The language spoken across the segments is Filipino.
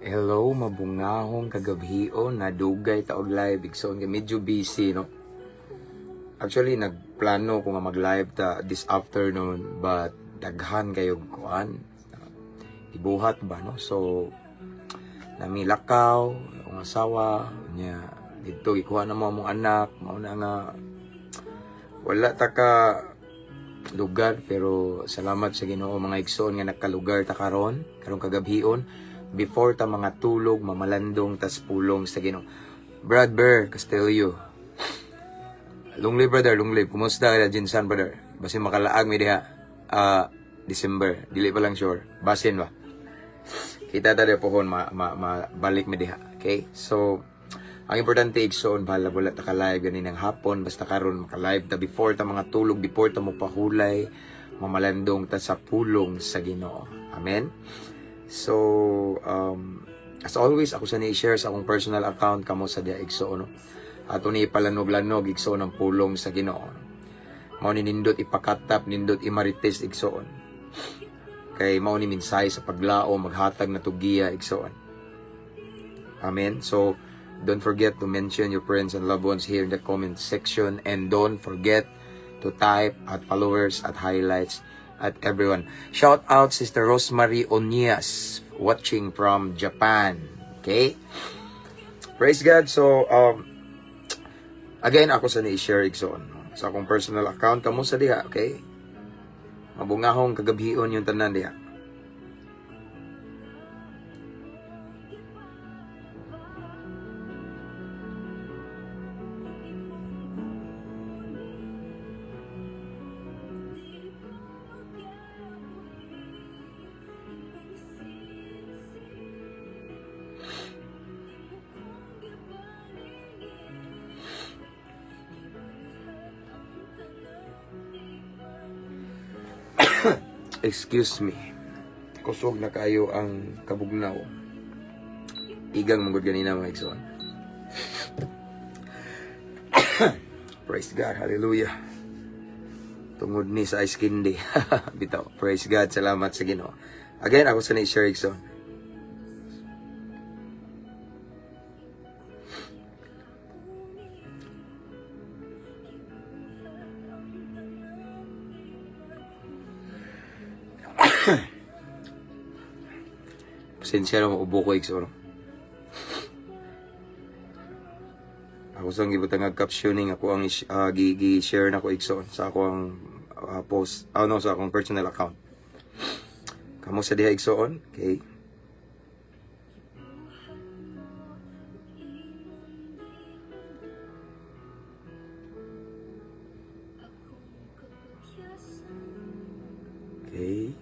Hello, mabungahong kagabhion, nadugay taog live. Igsoon ka, medyo busy, no? Actually, nagplano ko nga mag-live this afternoon, but daghan kayo kuan. Ibuhat ba, no? So, namilakaw, ang asawa, niya, dito, ikuha na mo among anak, mauna nga, wala ta ka lugar, pero salamat sa Ginoo mga igsoon nga nakalugar ta karon kagabhion, before ta mga tulog, mamalandong, tas pulong sa Ginoo. Brad Bear Castillo. Lunglib, brother, lunglib. Kumusta ka, Jinsan, brother? Basin makalaag, may diha. December. Dili pa lang sure. Basin ba? Kita tayo pohon, balik may diha. Okay? So, ang importante, igsoon, bahala wala ta ka-live ganinang hapon, basta karon maka-live ta before ta mga tulog, before ta mo pahulay, mamalandong ta sa pulong sa Ginoo. Amen? So, as always, ako sa ni-share sa akong personal account kamo sa dia igsoon, no? Ato ni palanog-lanog igsoon ang pulong sa Ginoo. Mao ni nindot ipakatap, nindot imarites igsoon. Kay mao ni minsay sa paglao, maghatag na tugiya igsoon. Amen? So, don't forget to mention your friends and loved ones here in the comment section, and don't forget to type at followers, at highlights, at everyone. Shout out Sister Rosemary Onias, watching from Japan. Okay? Praise God. So, again, ako sa ni-share igsoon sa akong personal account kamo sa diha, okay? Mabungahong kagabhion yung tanan diha. Excuse me. Kusog na kayo ang kabugnaw. Igang manggod ganina mga igsoon. Praise God. Hallelujah. Tungod ni sa ice candy. Bitaw. Praise God. Salamat sa Ginoo. Again, ako sa ni-share igsoon. Pasensya na maubo ko, igsoon. Ako sa gibutang captioning, ako ang gi-share na ko, igsoon, sa ako ang post, sa akong personal account. Kamo sa diha, igsoon, okay? Okay.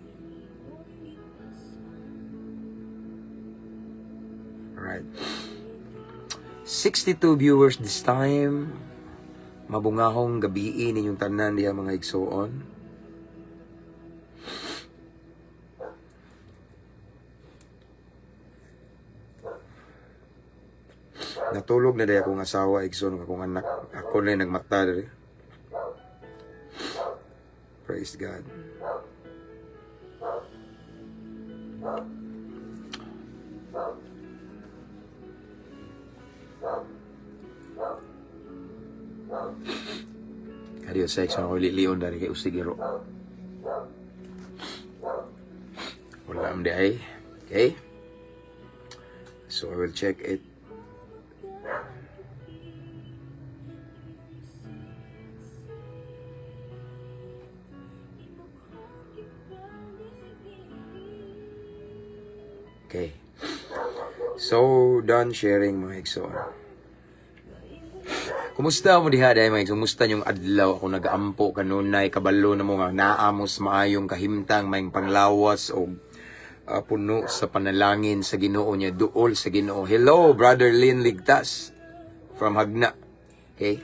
Alright. 62 viewers this time. Mabungahong gabi ninyong tanan diha mga igsoon. Natulog na diha akong asawa, igsoon, akong anak. Ako na nagmata diri. Praise God. Kadiyo sex ako lilion dari kay usigiro. Wala am day. Okay? So I will check it. Okay. So done sharing mga igsoon. Kumusta mo diha day mga igsoon? Kumusta yung adlaw? Ako nag-ampo kanunay kabalo na mo nga naamos maayong kahimtang may panglawas o puno sa panalangin sa Ginoo niya, duol sa Ginoo. Hello, Brother Lynn Ligtas from Hagna. Okay?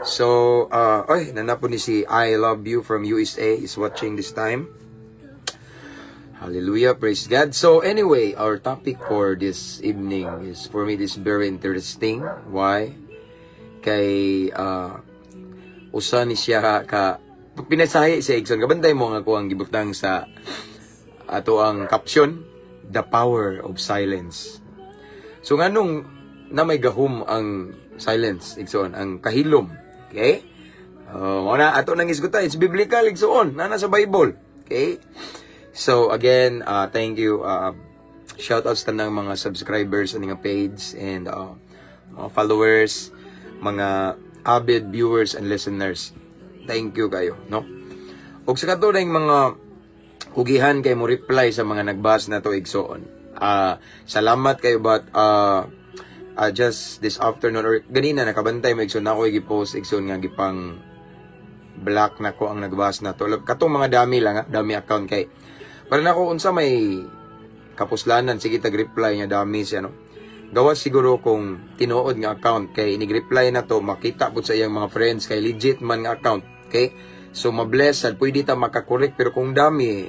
So, nanapon ni si I Love You from USA is watching this time. Hallelujah, praise God. So anyway, our topic for this evening is, for me, this very interesting. Why? Kay usa ni siya ka pinasahi sa igsoon. Kabantay mo nga ko ang gibutang sa ato ang caption, The Power of Silence. So nganong na may gahom ang silence, igsoon, ang kahilom. Okay? Muna, ato nang isguta, it's biblical, igsoon, na sa Bible. Okay? So, again, thank you. Shoutouts ta ng mga subscribers sa nga page and mga followers, mga avid viewers and listeners. Thank you kayo, no? Og sa kato na mga hugihan kay mo reply sa mga nagbas na to igsoon. Salamat kayo, but just this afternoon or ganina nakabantay mo igsoon ako i-post igsoon nga gipang black na ko ang nagbas na to. Katong mga dami lang, dami account kay para nako unsa may kapuslanan sige tag-reply nga dami siya, no? Gawas siguro kung tinuod nga account kay inig-reply na to makita pud sa iyang mga friends kay legit man nga account, okay? So mabless sad pwede ta makakorek, pero kung dami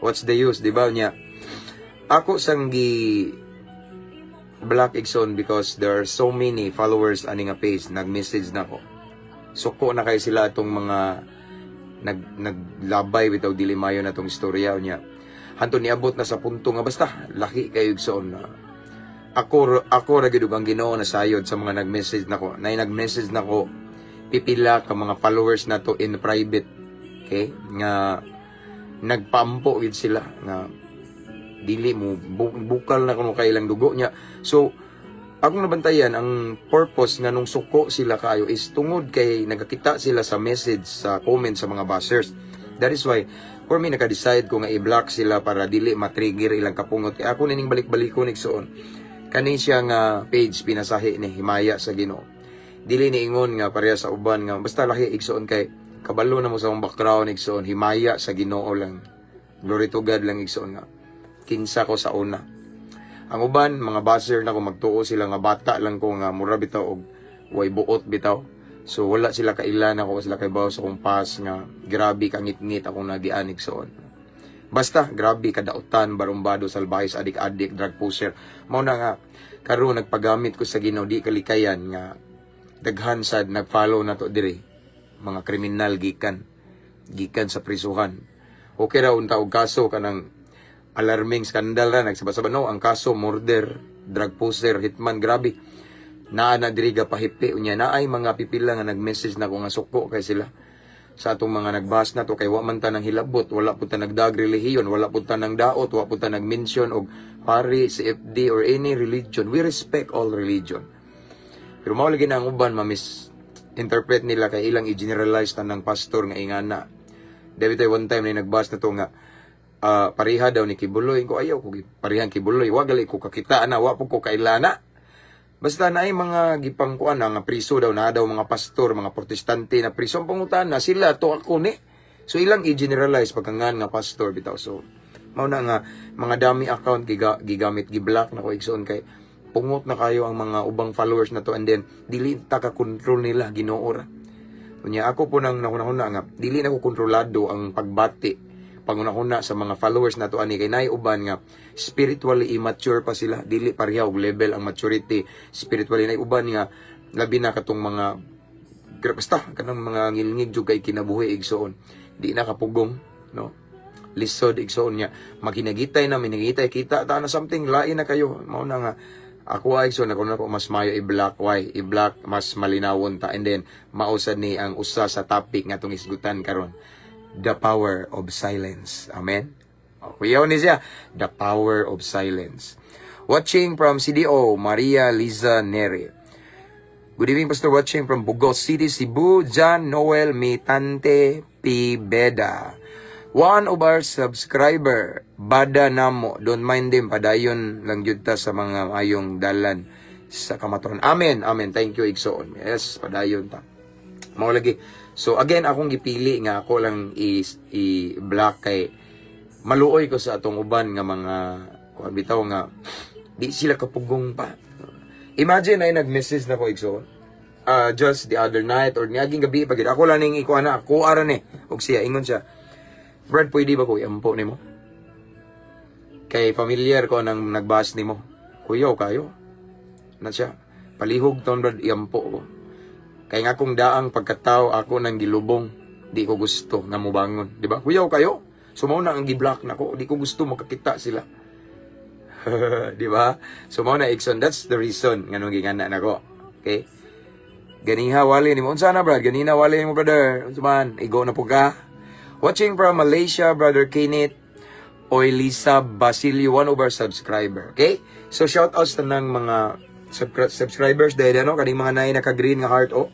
what's the use, di ba niya? Ako sang gi black igsoon because there are so many followers ani nga page nag-message na ko. Suko na kay sila atong mga naglabay bitaw dili mayo na tong istorya niya. Hanto niabot na sa punto nga basta laki kayo igsoon na ako ra gid ang Ginoo na sayod sa mga nag-message nako. Nay nag-message nako pipila ka mga followers na to in private. Okay? Nga nagpaampo gid sila nga dili mo bukal na kuno kay ilang dugo niya. So akong nabantayan ang purpose nga nung suko sila kayo is tungod kay nagkakita sila sa message sa comment sa mga bashers. That is why for me naka-decide ko nga i-block sila para dili matrigger ilang kapungot. Kaya ako nining balik-balikon igsoon. Kani siya nga page pinasahi ni himaya sa Ginoo. Dili ni ingon nga pareha sa uban nga basta lahi igsoon kay kabalo na mo sa mong background igsoon himaya sa Ginoo lang. Glory to God lang igsoon nga. Kinsa ko sa una. Ang uban mga baser na ko magtuo sila nga bata lang ko nga mura bitaw og way buot bitaw. So wala sila kailan ako sila kay bawo sa kong pas nga grabe ka ngit-ngit akong nagianig soon. Basta grabe kadautan barumbado salbahis adik-adik drug pusher. Mao na nga karon nagpagamit ko sa Ginoo di kalikayan nga daghan sad nag-follow na to diri mga kriminal gikan sa prisuhan. Okay ra unta og kaso kanang alarming skandal ra nagsabad-sabad no ang kaso murder, drug pusher, hitman grabe. Naa na diri ga pahipi unya naay mga pipila nga nag-message na ko nga suko kay sila sa atong mga nagbahas na to kay wa man ta nang hilabot, wala pud ta nagdag relihiyon, wala pud ta nang daot, wala pud ta nag-mention og pari, CFD or any religion. We respect all religion. Pero mao lagi na ang uban ma-misinterpret nila kay ilang i-generalize tanang pastor nga ingana. David one time na nagbahas na to nga pariha daw ni Kibuloy ko ayaw ko parihan Kibuloy wa gali ko kakita na wa pud ko kailana. Basta na ay mga gipangkuan nga priso daw na daw mga pastor, mga protestante na priso ang pangutan na sila to ako ni. So ilang i-generalize pagkangan nga pastor bitaw. So mao na nga mga dami account gigamit gi-block na ko igsoon kay pungot na kayo ang mga ubang followers na to and then dili ta ka control nila Ginoo ra. Unya ako po nang nakuna nga dili na ko kontrolado ang pagbati pangunahuna sa mga followers na to ani kay nay uban nga spiritually immature pa sila, dili pareha og level ang maturity spiritually. Nay uban nga labi na katong mga basta kanang mga ngilngig jud kay kinabuhi igsoon di na kapugong, no, lisod igsoon niya maginagitay na minagitay kita ta na something lain na kayo. Mao na nga ako ay so nakuna ko mas mayo i-block i-block mas malinawon ta and then mausad ni ang usa sa topic nga tong isgutan karon, the power of silence. Amen. Kuyaw ni siya, the power of silence. Watching from CDO, Maria Liza Neri. Good evening, Pastor. Watching from Bugos City, Cebu, John Noel Mitante Pibeda. One of our subscriber, Bada Namo. Don't mind them, padayon lang yun ta sa mga ayong dalan sa kamaturan. Amen, amen. Thank you, Igsoon. Yes, padayon ta. Mao lagi. So again, akong gipili nga ako lang i-block kay maluoy ko sa atong uban nga mga kuan bitaw nga di sila kapugong pa. Imagine ay nag-message na ko igsoon. Just the other night or niaging gabi pagid ako lang ning ikuan na ako ara ni og siya ingon siya. Brad, pwede ba ko iampo nimo? Kay familiar ko nang nagbas nimo. Kuyaw kayo. Na siya. Palihog ton Brad iampo ko. Kay nga kung daang pagkatao ako nang gilubong, di ko gusto nga mubangon, di ba? Kuyaw kayo. So mao na ang gi-block nako, di ko gusto makakita sila. Di ba? So mao na Ikson, that's the reason nganong gingana nako. Okay? Ganiha wali ni mo unsa na brad? Ganina wali mo brother. Unsa man? Igo na po ka. Watching from Malaysia, brother Kenneth Oilisa Basilio, one of our subscriber. Okay? So shout outs tanang mga subscribers dahil ano kaning mga nay naka-green nga heart oh.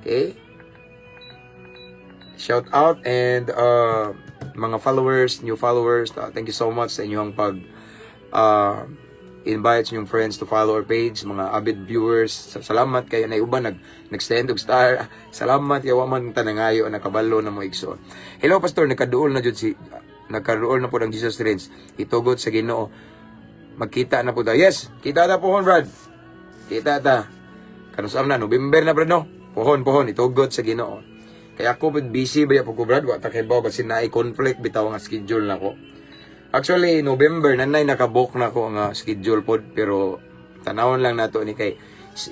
Okay? Shout out and mga followers, new followers, thank you so much sa inyong pag invite yung friends to follow our page, mga avid viewers. Salamat kayo na uban nag-stand og star. Salamat yawa man tanangayo nakabalo na mo igsoon. Hello pastor, nakaduol na po ang Jesus Reigns. Itugot sa Ginoo. Magkita na po ta. Yes, kita ta pohon brad. Kita ta. Kanusam na November na brad no. Pohon itugot sa Ginoo. Kaya ako busy ba po ko brad, wa ta kay bawo kasi naay conflict bitaw nga schedule nako. Actually November nanay nakabook na ko nga schedule pod pero tanawon lang nato ni kay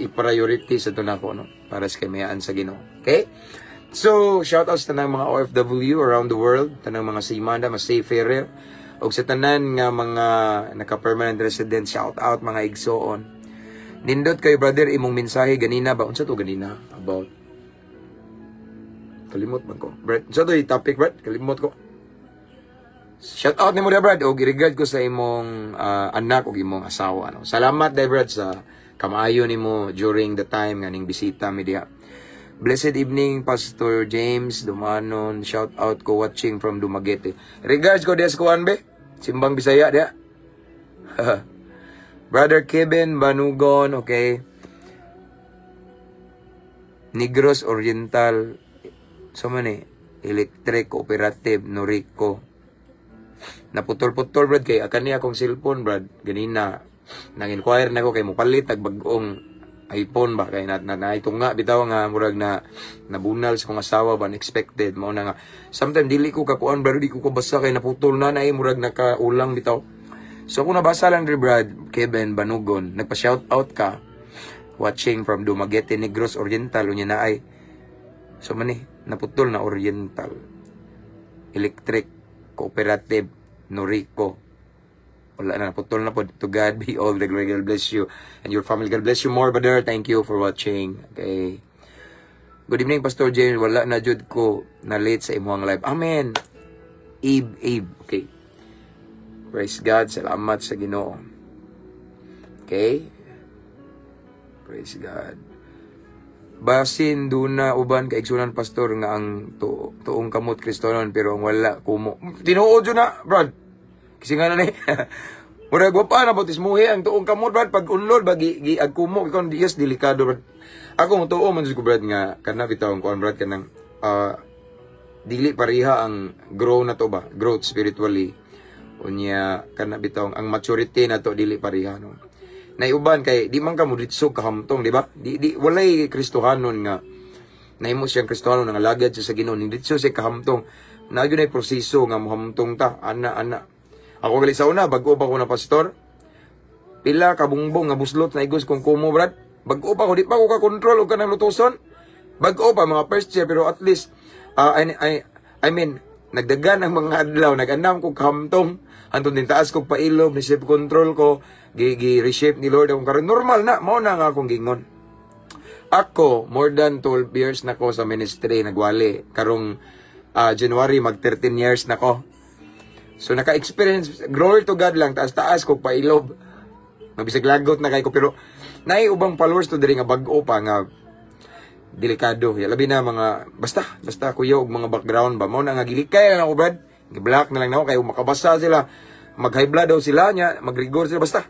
i-priority sa to nako no para sa kamayaan sa Ginoo. Okay? So shout outs tanang mga OFW around the world, tanang mga seaman mas seafarer og sa tanan nga mga naka-permanent resident, shout out mga igsoon. Nindot kay brother imong mensahe ganina ba unsa to ganina about kalimot man ko. Brad, so to topic, Brad. Kalimot ko. Shout out ni mo Brad. O girigard ko sa imong anak o imong asawa. No? Salamat, Brad, sa kamaayo ni mo during the time nga ning bisita mi diha. Blessed evening, Pastor James Dumanon. Shout out ko watching from Dumaguete. Regards ko des kuan be. Simbang Bisaya diha. Brother Kevin Banugon, okay. Negros Oriental. So man electric cooperative Norico. Naputol-putol brad kay akan niya akong cellphone brad. Ganina nang-inquire na ko kay mopalit tag bag-ong iPhone ba kay na bitaw nga murag na nabunal sa kong asawa ba unexpected mao na nga. Sometimes dili ko kakuan brad, di ko basa kay naputol na murag nakaulang bitaw. So kung nabasa lang ri brad Kevin Banugon, nagpa-shout out ka watching from Dumaguete Negros Oriental unya na ay. So man naputol na Oriental Electric Cooperative Norico. Wala na naputol na po. To God be all the glory. God bless you and your family. God bless you more, brother. Thank you for watching. Okay. Good evening, Pastor James. Wala na jud ko na late sa imuhang live. Amen. Eve. Okay. Praise God. Salamat sa Ginoo. Okay. Praise God. Basin duna uban ka igsunan pastor nga ang tuong kamot Kristonon pero ang wala kumo. Tinuod yun na, brad. Kasi nga na ni. Mura gwapa na botis muhi ang tuong kamot, brad. Pag unlod, bagi ag kumo. Ikaw yes, delikado, brad. Ako tuo man ko, brad, nga kana bitaw ang kuan, brad, kanang dili pariha ang grow na to ba? Growth spiritually. Unya, kana bitaw ang maturity na to dili pariha, no? Naiuban kay di man ka mo ditso kahamtong, di ba? Di walay Kristohanon nga nahimo siyang Kristohanon nga lagad siya sa Ginoo, ni ditso siya kahamtong. Nagyo na proseso nga mohamtong ta, ana. Ako gali sa una bag-o pa ko na pastor. Pila ka bungbong nga buslot na igos kung kumo, brad. Bag-o pa ko di pa ko ka control og kanang lutuson. Bag-o pa mga first year pero at least I mean nagdagan ang mga adlaw, nag-anam ko kahamtong. Anton din taas ko pailob, ni self control ko, gi-reshape ni Lord akong karon. Normal na, mao na nga akong gingon. Ako, more than 12 years na ko sa ministry, nagwali. Karong January, mag 13 years na ko. So, naka-experience, glory to God lang, taas-taas ko pailob. Mabisag lagot na kay ko, pero naay ubang followers to diri nga bag-o pa nga delikado. Labi na mga, basta kuya og mga background ba, mao na nga gilikay lang ako, brad. Gi-block na lang na ako, kaya makabasa sila, mag-high blood daw sila niya, mag-rigor sila, basta.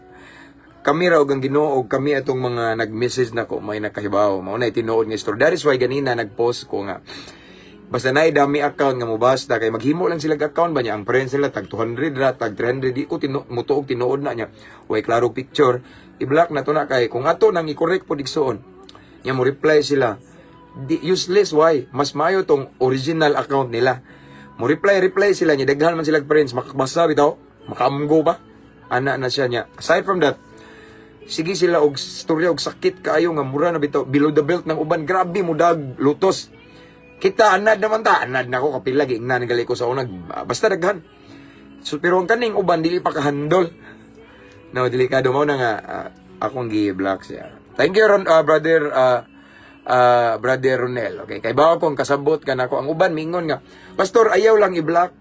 Kami raw ang Ginoo, og kami atong mga nag-message na ko, may nakahibaw. Mauna tinuod nga story. That is why ganina nag-post ko nga, basta na dami account nga mo basta, kay maghimo lang sila account ba niya, ang friends nila, tag 200 ra, tag 300, di ko mutuog tinuod na niya, way klaro picture, i-block na to na kay, kung ato nang i-correct po digsoon, niya mo reply sila, useless, why? Mas mayo tong original account nila. Mo reply sila niya, daghan man sila friends, makakabasa bitaw, makaamgo ba? Ana na siya niya. Aside from that, sige sila og storya og sakit kaayo nga mura na bitaw, below the belt ng uban, grabe mo dag lutos. Kita anad naman ta, anad na ko kapila giingnan gali ko sa unag, basta daghan. So pero ang kaning uban dili pa kahandol. No, delikado mo na nga akong gi-block siya. Thank you brother brother Ronel. Okay, kay bawa kong kasabot ka nako ang uban mingon nga, pastor ayaw lang i-block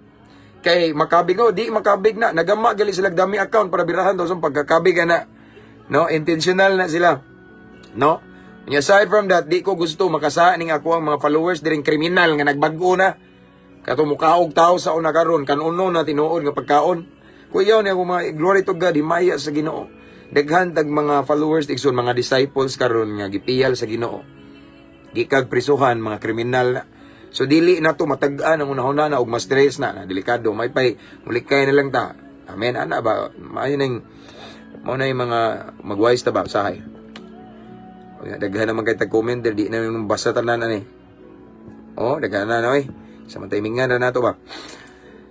kay makabig di makabig na nagama gali sila dami account para birahan daw sa pagkakabig na. No, intentional na sila. No? And aside from that, di ko gusto makasa ning ako ang mga followers diring kriminal nga nagbag-o na. Kato mukaog tao sa una karon kanuno na tinuod nga pagkaon. Kuyaw ni ako mga glory to God, himaya sa Ginoo. Daghan tag mga followers igsoon mga disciples karon nga gipiyal sa Ginoo. Gikag prisuhan mga kriminal na. So dili na to matag-an ang unahuna na og mas stress na delikado may pay mulikay na lang ta. Amen ana ba maayo ning mao na yung mga magwise ta ba sahay. Daghan naman kay tag-comment di na yung basa tanan ani. Oh, daghan na oy. Samantimingan na nato ba.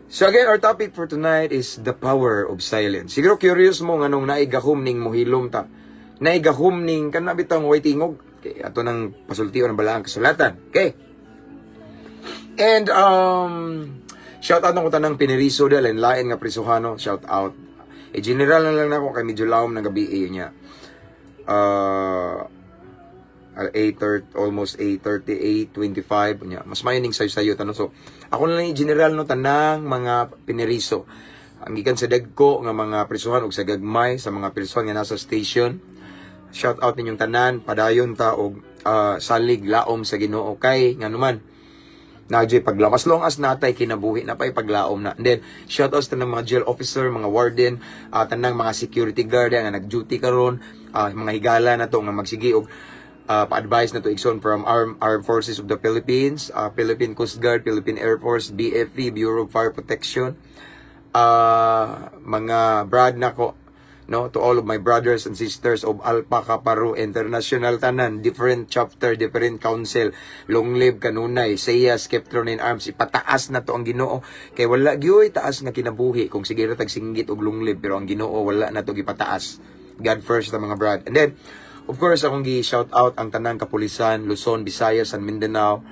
So again, our topic for tonight is the power of silence. Siguro curious mo nganong naigahom ning mohilom ta. Naigahom ning kana bitang way tingog. Okay, ato nang pasultiyon ang balaang kasulatan. Okay. And shout out nako tanang piniriso dal lain nga prisuhano, shout out. General na lang ako kay medyo lawom ng gabi niya. 8:30 almost 8:38 25 niya. Mas mayining sayo tanong. So ako na lang general no tanang mga piniriso. Ang gikan sa dagko nga mga prisuhan ug sa gagmay sa mga prisuhan nga nasa station. Shout out ninyong tanan, padayon ta og salig laom sa Ginoo kay nganuman Nagyoy paglaom. As long as natay kinabuhi na pa'y paglaom na. And then, shoutouts to ng mga jail officer, mga warden, tanang mga security guard nga nag-duty karon, mga higala na to nga magsigi og pa-advise na to igsoon from Armed Forces of the Philippines, Philippine Coast Guard, Philippine Air Force, BFP, Bureau of Fire Protection, mga brad na ko, no, to all of my brothers and sisters of Alpaca Paru International tanan, different chapter, different council, long live kanunay, saya Skeptron in Arms, ipataas na to ang Ginoo kay wala gyoy taas nga kinabuhi kung sige ra tag singgit og long live, pero ang Ginoo wala na to gipataas. God first ta mga brad. And then of course akong gi shout out ang tanang kapulisan, Luzon, Visayas, and Mindanao,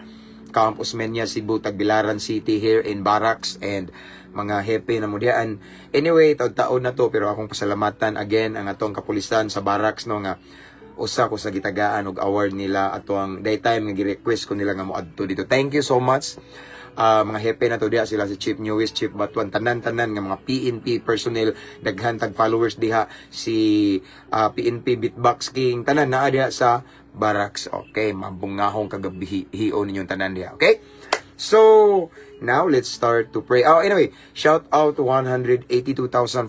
Camp Osmeña, Cebu, Tagbilaran City here in Barracks, and mga hepe na mudian. Anyway, taon na to, pero akong pasalamatan again ang atong kapulisan sa Barracks no nga usa ko sa gitagaan og award nila ato ang daytime nga gi-request ko nila nga moadto dito. Thank you so much. Mga hepe na to diha sila si Chief Newis, Chief Batuan, tanan-tanan nga mga PNP personnel, daghan tag followers diha si PNP Beatbox King, tanan naa diha sa Barracks. Okay, mabungahong kagabi hiyon ninyong tanan diha. Okay? So, now let's start to pray. Anyway, shout out to 182,000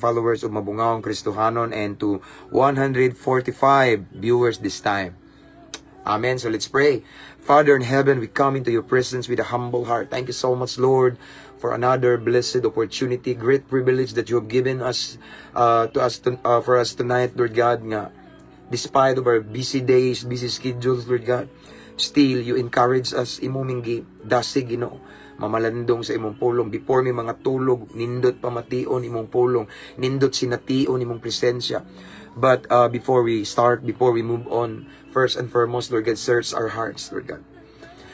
followers of Mabungahong Kristohanon and to 145 viewers this time. Amen. So let's pray. Father in heaven, we come into your presence with a humble heart. Thank you so much, Lord, for another blessed opportunity, great privilege that you have given us for us tonight, Lord God. Nga, despite of our busy days, busy schedules, Lord God, still you encourage us imuminggi dasig Ginoo, mamalandong sa imong pulong before may mga tulog, nindot pamation imong pulong, nindot sination imong presensya. But before we start, before we move on, first and foremost, Lord God, search our hearts, Lord God.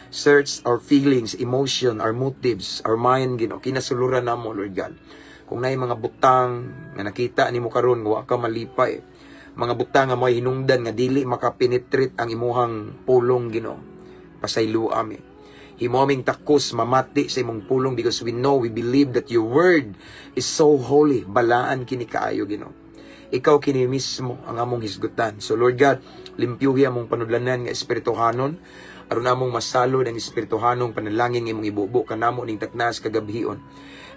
Search our feelings, emotion, our motives, our mind, Ginoo. Kinasuluran namo, Lord God. Kung naay mga butang nga nakita nimo karon nga wa ka malipay, mga butang nga mo'y hinungdan nga dili makapenetrate ang imuhang pulong, Ginoo, pasaylo ami. Himoming takos mamati sa imong pulong because we know, we believe that your word is so holy. Balaan kini kaayo, Ginoo. Ikaw kini mismo ang among hisgutan. So Lord God, limpyuhi among panudlanan nga espirituhanon, aron among masalod ang espirituhanong panalangin imong ibubo kanamo ning taknas kagabhion.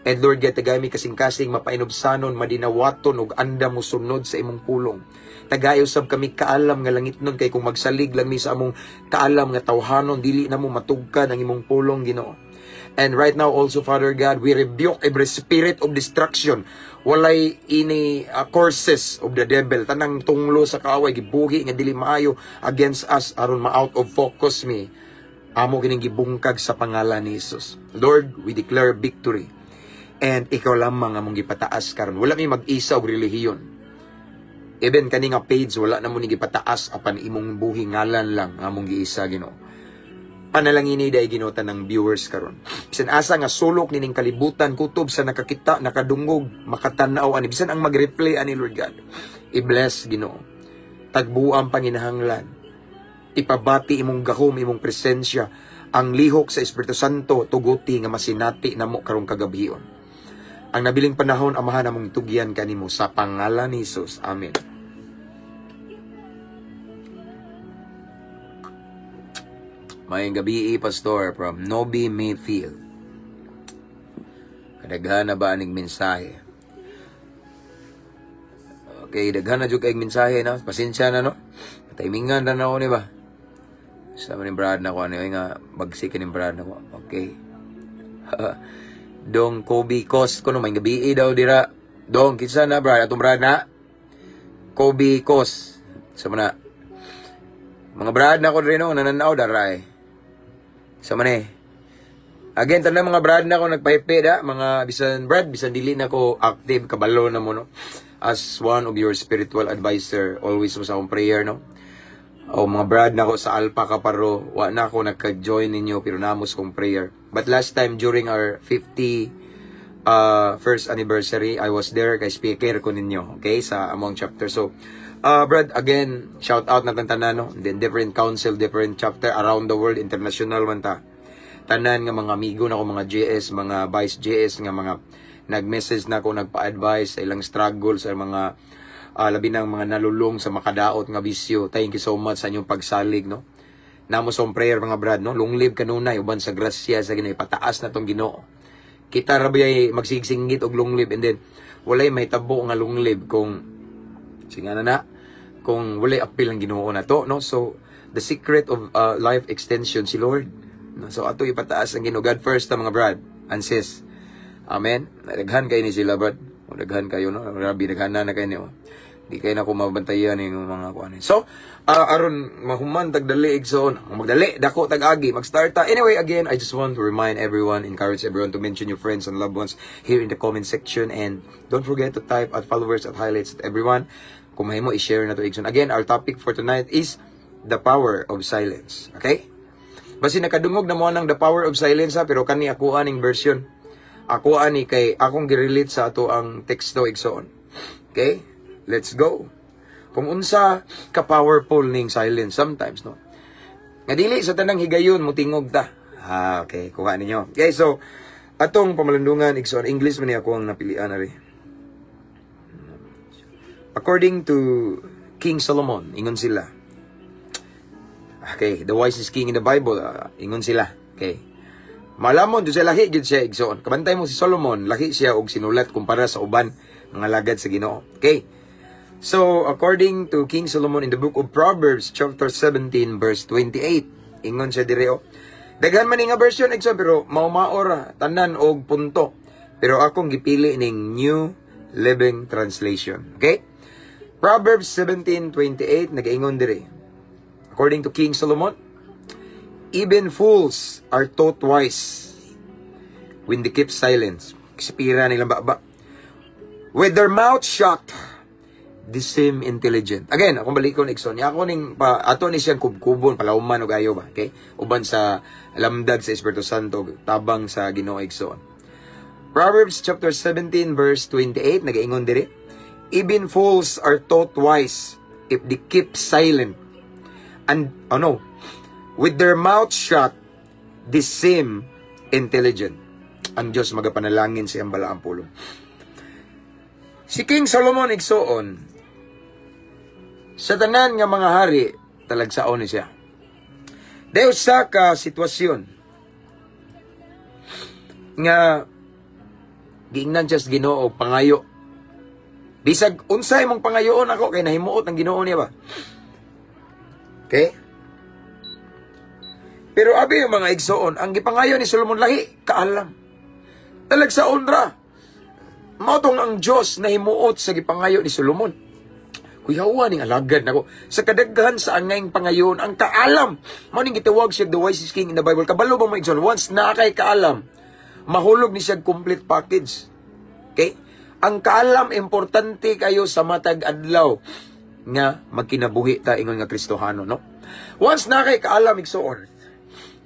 And Lord God, tagay mi kasing-kasing mapainobsanon, madinawaton ug andam mo sunod sa imong pulong. Tagay usab kami kaalam nga langit nun, kay kung magsalig lang mi sa among kaalam nga tawhanon, dili na mo matugkad ang imong pulong, Ginoo. And right now also, Father God, we rebuke every spirit of destruction. Walay ini courses of the devil, tanang tunglo sa kaaway gibuhi nga dili maayo against us aron ma-out of focus mi. Amo kining gibungkag sa pangalan ni Jesus. Lord, we declare victory. And ikaw lamang among gipataas karon. Wala mi mag-isa og relihiyon. Even kani nga page wala na mo ni gipataas apan imong buhi ngalan lang among giisa, Ginoo. Panalangin ni day Ginoo tanang viewers karon. Bisan asa nga sulok nining kalibutan kutob sa nakakita, nakadungog, makatan-aw ani bisan ang mag-replay ani Lord God. I-bless, Ginoo. Tagbuang panginahanglan. Ipabati imong gahom, imong presensya, ang lihok sa Espiritu Santo, tuguti nga masinati namo karong kagabhion. Ang nabiling panahon, Amahan, among itugyan kanimo sa pangalan ni Jesus. Amen. Mayang gabi, Pastor, from Nobi Mayfield. Kadaghan na ba aning mensahe? Okay, daghan na jud kay mensahe na. Pasensya na, no? Timingan na ako ni ba? Sa maning brad na ko ano nga bagsikin ni brad na ko. Okay. Dong Kobe Cost ko no may gabi daw dira. Dong kinsa na brad atong brad na? Kobe Cost. Sa mana mga brad na ko rin no nananaw daray. Sa man again, tanan mga brad na ko nagpaipe da, mga bisan brad, bisan dili na ko active, kabalo na mo, no? As one of your spiritual advisor, always mo sa akong prayer, no? O mga brad na ko sa Alpha Kaparo, wa na ako nagka-join ninyo, pero namos kong prayer. But last time, during our 51st anniversary, I was there kay speaker ko ninyo, okay? Sa among chapter. So, brad, again, shout out na tanan, no? Then different council, different chapter around the world, international man ta. Tanan nga mga amigo na ko, mga JS, mga vice JS, nga mga nag-message na ko, nagpa-advise sa ilang struggle, sa mga labi ng mga nalulong sa makadaot nga bisyo. Thank you so much sa inyong pagsalig, no? Namo sa prayer, mga brad, no? Long live kanunay, uban sa grasya sa Ginoo, pataas na tong Ginoo. Kita rabay magsigsingit og long live, and then walay may tabo nga long live kung singana na kung walay apil ang Ginoo na to, no? So the secret of life extension si Lord. So ato ipataas ang Ginoo. God first mga brad and sis. Amen. Daghan kayo ni sila, brad. O daghan kayo, no? Grabe, daghan na kayo niyo. Di kayo na ko mabantayan yung mga kuan. So, aron mahuman tagdali igsoon. Magdali dako tag-agi, mag-start ta. Anyway, again, I just want to remind everyone, encourage everyone to mention your friends and loved ones here in the comment section, and don't forget to type at followers at highlights at everyone. Kung mahimo i-share na to igsoon. Again, our topic for tonight is the power of silence. Okay? Basi nakadungog na mo ng The Power of Silence, ha, pero kani ako aning version. Ako ani kay akong girelate sa ato ang teksto igsoon. Okay? Let's go. Kung unsa ka powerful ning silence sometimes, no. Nga dili sa tanang higayon mo tingog ta. Okay, kuha ninyo. Okay, so atong pamalandungan igsoon, English man ni ako ang napilian ari. According to King Solomon, ingon sila. Okay, the wisest king in the Bible, ingon sila. Okay. Malamon do siya lahi gid siya igsoon. Kabantay mo si Solomon, lahi siya og sinulat kumpara sa uban mga lagad sa Ginoo. Okay. So, according to King Solomon in the book of Proverbs, chapter 17, verse 28, ingon siya direo. Daghan man nga version igsoon, pero maumaor tanan og punto. Pero akong gipili ning New Living Translation. Okay? Proverbs 17:28 nagaingon dire. According to King Solomon, even fools are taught wise when they keep silence. Kisipira nilang baba. With their mouth shut, they seem intelligent. Again, akong balikon igsoon. Ako ning ato ni siyang kubkubon, palauman og ayo ba, okay? Uban sa lamdag sa Espiritu Santo, tabang sa Ginoo igsoon. Proverbs chapter 17 verse 28 nagaingon diri, even fools are taught wise if they keep silent. And with their mouth shut, they seem intelligent. Ang Diyos magapanalangin siyang balaang pulong. Si King Solomon igsoon, sa tanan nga mga hari, talagsaon ni siya. Dahil sa ka sitwasyon nga giingnan siya sa Ginoo og pangayo. Bisag unsay mong pangayoon ako kay nahimuot ang Ginoo niya ba? Okay? Pero abi yung mga igsoon, ang gipangayo ni Solomon lahi, kaalam. Talagsaon ra. Mautong ang Diyos na himuot sa gipangayo ni Solomon. Kuyawa ning alagad nako. Sa kadaghan sa angayng pangayon, ang kaalam. Maning gitawag siya the wisest king in the Bible. Kabalo ba mo igsoon? Once na kay kaalam, mahulog ni siya complete package. Okay? Ang kaalam, importante kayo sa matag adlaw nga magkinabuhi ta ingon nga Kristohano, no? Once na kay kaalam igsoon.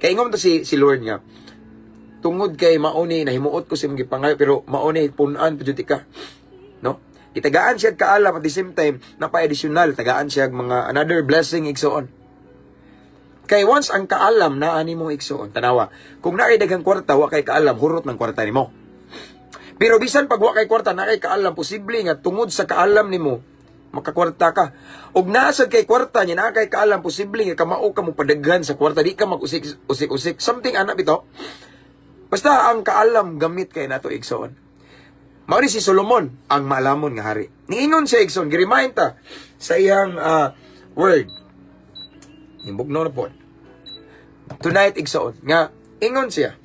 Kay ingon to si Lord nga, tungod kay mauni nahimuot ko sa mga pangayo pero mauni punan pud ka, no? Itagaan siya kaalam at the same time napa-additional tagaan siya mga another blessing igsoon. Kay once ang kaalam na ani mo igsoon, tanawa, kung naay daghang kwarta wa kay kaalam hurot ng kwarta nimo. Pero bisan pag wa kay kwarta na kay kaalam, posible nga tungod sa kaalam nimo makakwarta ka. Og naasad kay kwarta niya na kay kaalam, posible nga kamao ka mo padaghan sa kwarta, di ka mag-usik-usik. Something ana bitaw. Basta ang kaalam gamit kay nato igsoon. Mao ni si Solomon ang maalamon nga hari. Niingon siya igsoon, gi-remind ta sa iyang word. Nimbugno na po. Tonight igsoon nga ingon siya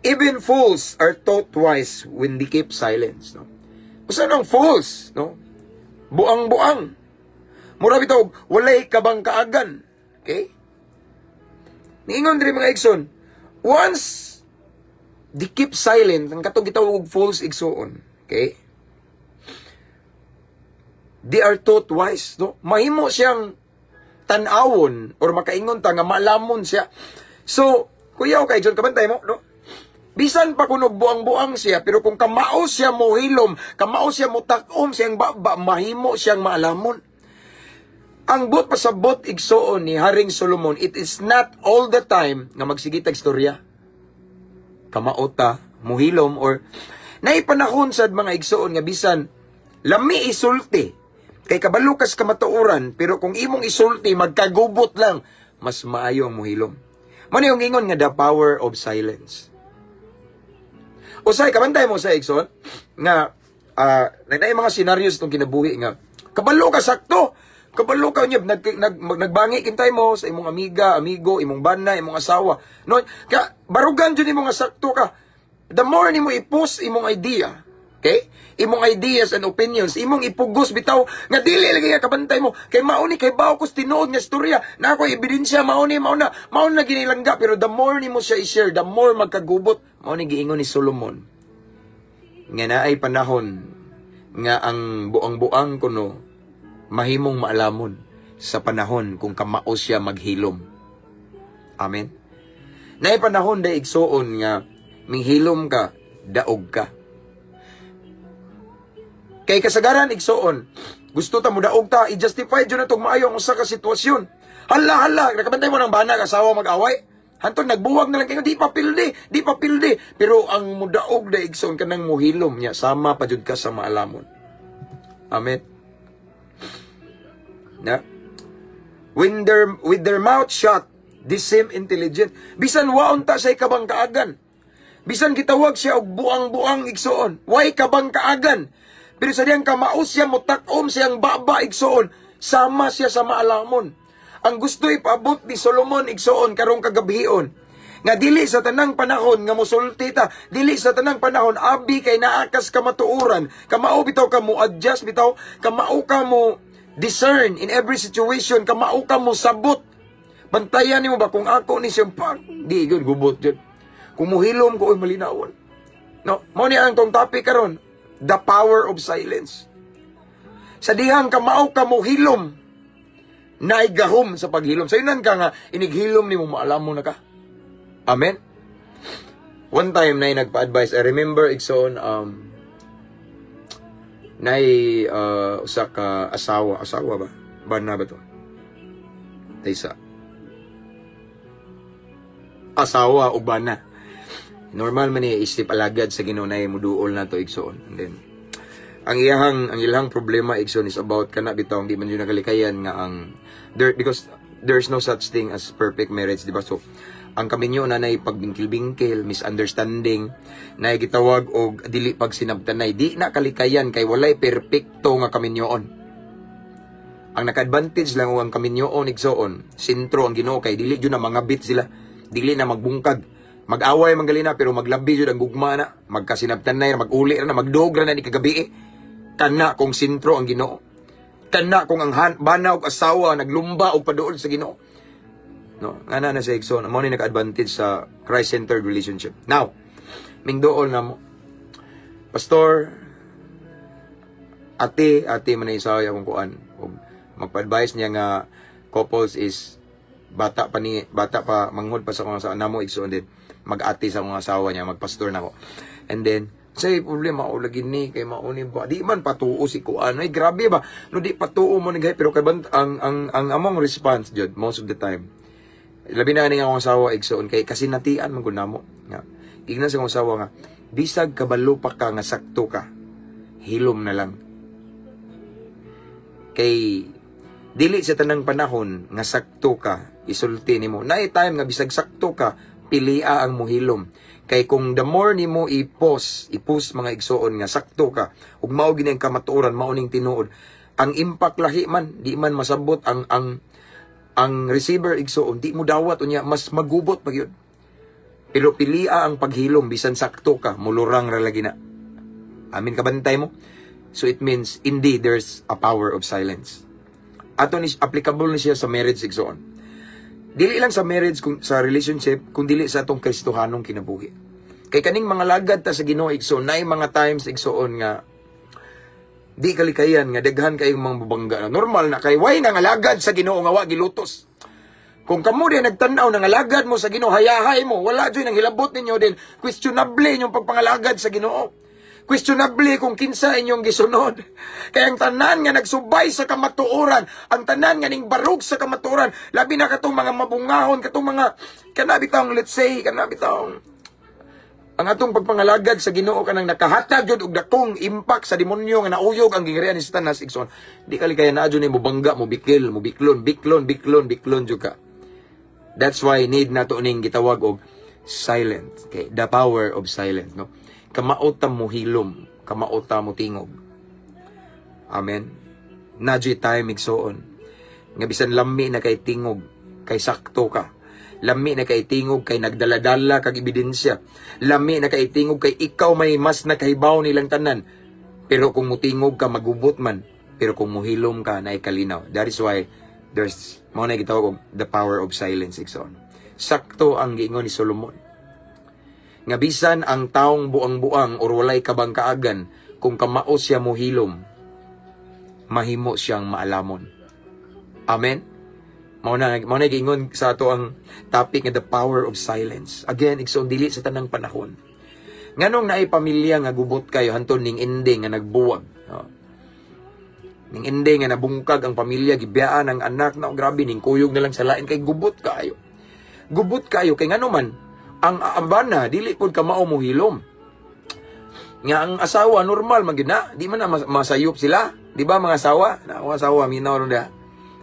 even fools are taught wise when they keep silence, no? Usa nang fools, no? Buang-buang. Mura bitaw walay kabang kaagan. Okay? Niingon diri mga igsoon, once they keep silent, ang katong gitawag fools igsoon, okay? They are taught wise, no? Mahimo siyang tan-awon or makaingon ta nga malamon siya. So, kuya kay John, kabantay mo, no? Bisan pa kunog buang-buang siya, pero kung kamao siya mo hilom, kamao siya mo takom siyang baba, mahimo siyang maalamon. Ang bot pasabot igsoon ni Haring Solomon, it is not all the time nga magsigitag istorya. Kamao ta, muhilom, or naipanahon sad mga igsoon nga bisan lami isulti. Kay kabalukas ka matuuran, pero kung imong isulti, magkagubot lang, mas maayo ang muhilom. Mano yung ingon nga the power of silence. Usay, kabantay mo sa igsoon, nga, na mga scenarios itong kinabuhi nga, kabalo ka sakto, kabalo ka niya, nagbangi kintay mo sa imong amiga, amigo, imong bana, imong asawa. No? Kaya, barugan dyan imong sakto ka. The more ni mo i-post imong idea, okay? Imong ideas and opinions, imong ipugos bitaw nga dili lagi nga kabantay mo kay mauni kay bawo ko tinuod nga istorya na ako ebidensya mauni mauna ginilangga, pero the more nimo siya i-share, the more magkagubot. Mauni giingon ni Solomon nga naay panahon nga ang buang-buang kuno mahimong maalamon sa panahon kung kamao siya maghilom. Amen. Naay panahon da igsoon nga minghilom ka, daog ka. Kay kasagaran igsoon, gusto ta mo daog ta, i-justify dyan na itong maayo ang usa ka sitwasyon. Hala, nakabantay mo ng bana, kasawa mag-away. Hantong nagbuwag na lang kayo, di pa pildi. Pero ang mudaog na igsoon ka nang muhilom niya, sama pa jud ka sa maalamon. Amen. Na? With their mouth shut, they seem intelligent. Bisan waon ta sa ikabang kaagan. Bisan gitawag siya og buang-buang igsoon. Way kabang kaagan. Pero sa diyang kamao siya mo takom siyang baba igsoon. Sama siya sa maalamon. Ang gusto ipaabot ni Solomon igsoon karong kagabihion. Nga dili sa tanang panahon nga musulti ta. Dili sa tanang panahon abi kay naakas ka matuuran. Kamao bitaw ka mo adjust bitaw. Kamao ka mo discern in every situation. Kamao ka mo sabot. Bantayan nimo ba kung ako ni siyang pag. Di yun gubot yun. Kung muhilom ko malinawon. No, mo ni ang tong topic karon. The power of silence. Sa dihang kamao ka mo hilom, naigahom sa paghilom. Sa inan ka nga, inighilom ni mo maalamon na ka. Amen? One time na nagpa-advise, I remember, igsoon, usa ka asawa ba? Bana ba to? Taysa. Asawa o bana. Normal man isip alagad sa ginunay mo duol na to igsoon. And then ang ilahang problema igsoon is about kana bitaw di man yun nagalikayan nga ang because there's no such thing as perfect marriage, di ba? So ang kaminyo na nay pagbingkil-bingkil, misunderstanding, na gitawag og dili pag sinabtanay, di na kalikayan kay walay perpekto nga kaminyoon. Ang naka-advantage lang ang kaminyoon igsoon, sentro ang Ginoo kay dili jud na mga bit sila, dili na magbungkag. Mag-away manggalina pero maglabi jud ang gugma na, magkasinabtan na, mag-uli na, magdog na ni kagabi. Kana kung sentro ang Ginoo. Kana kung ang bana og asawa naglumba og paduol sa Ginoo. No, ana na sa igsoon, mo ni naka-advantage sa Christ-centered relationship. Now, mingdool na mo. Pastor, ate man isaw akong kuan. Magpa-advise niya nga couples is bata pa manghod pa sa akong asawa namo igsoon din mag-ati sa akong asawa niya, magpastor na ako. And then say problema o lagi ni kay mauni ba di man patuo si kuan ay grabe ba no di patuo mo nigay pero kay ang among response jud most of the time labi na ning akong asawa igsoon kay kasi natian man gud namo nga igna sa akong asawa nga bisag kabalo pa ka nga sakto ka hilom na lang kay dili sa tanang panahon nga sakto ka isulti nimo naay time nga bisag sakto ka pilia ang muhilom. Kay kung the more nimo ipos mga igsoon nga sakto ka, ug mao gini ang kamatuoran, mao ning tinuod. Ang impact lahi man, di man masabot ang receiver igsoon, di mo dawat unya mas magubot pa gyud. Pero pilia ang paghilom bisan sakto ka, mulurang ra lagi na. Amin kabantay mo. So it means indeed there's a power of silence. Ato ni applicable ni siya sa marriage igsoon. Dili lang sa marriage, sa relationship, kung dili sa atong Kristohanong kinabuhi. Kay kaning mga lagad ta sa Ginoo igsoon, naay mga times igsoon nga di kalikayan nga daghan kayong mga babangga. Normal na kay way nga lagad sa Ginoo nga wa gilutos. Kung kamo din nagtan-aw nga lagad mo sa Ginoo, hayahay mo, wala joy nang hilabot ninyo din questionable inyong pagpangalagad sa Ginoo. Questionable kung kinsa inyong gisunod. Kaya ang tanan nga nagsubay sa kamatuoran, ang tanan nga ning barug sa kamatuoran, labi na katong mga mabungahon, katong mga, kanabitang, let's say, kanabitang, ang atong pagpangalagad sa Ginoo kanang nakahatag jud og dakong impact sa demonyo nga nauyog ang gingrian ni Satanas igsoon. Di kali kaya na jud ni mo bangga, mo bikil, mo biklon jud ka. That's why need nato ning gitawag og silent. Okay, the power of silence, no? Kamautam mo hilom, kamautam mo tingog. Amen. Nadyo time igsoon. Nga bisan lami na kay tingog, kay sakto ka. Lami na kay tingog, kay nagdaladala kag ebidensya. Lami na kay tingog, kay ikaw may mas nakahibaw nilang tanan. Pero kung mutingog ka, magubot man. Pero kung muhilom ka, na ikalinaw. That is why there's, mga na gitawag og the power of silence igsoon. Sakto ang giingon ni Solomon. Nga bisan ang taong buang-buang or walay kabangkaagan, kung kamao siya mohilom, mahimo siyang maalamon. Amen? Mauna giingon sa ato ang topic nga the power of silence. Again, igsoon dili sa tanang panahon. Nganong naay pamilya nga gubot kayo hanton ning ending nga nagbuwag. Ning ending nga nabungkag ang pamilya, gibiyaan ang anak na grabe ning kuyog na lang sa lain kay gubot kayo. Gubot kayo kay ngano man ang abana, dili pod ka mao mohilom. Nga ang asawa, normal magina. Di man na masayop sila. Di ba mga asawa? Na ang asawa, minaw ron da.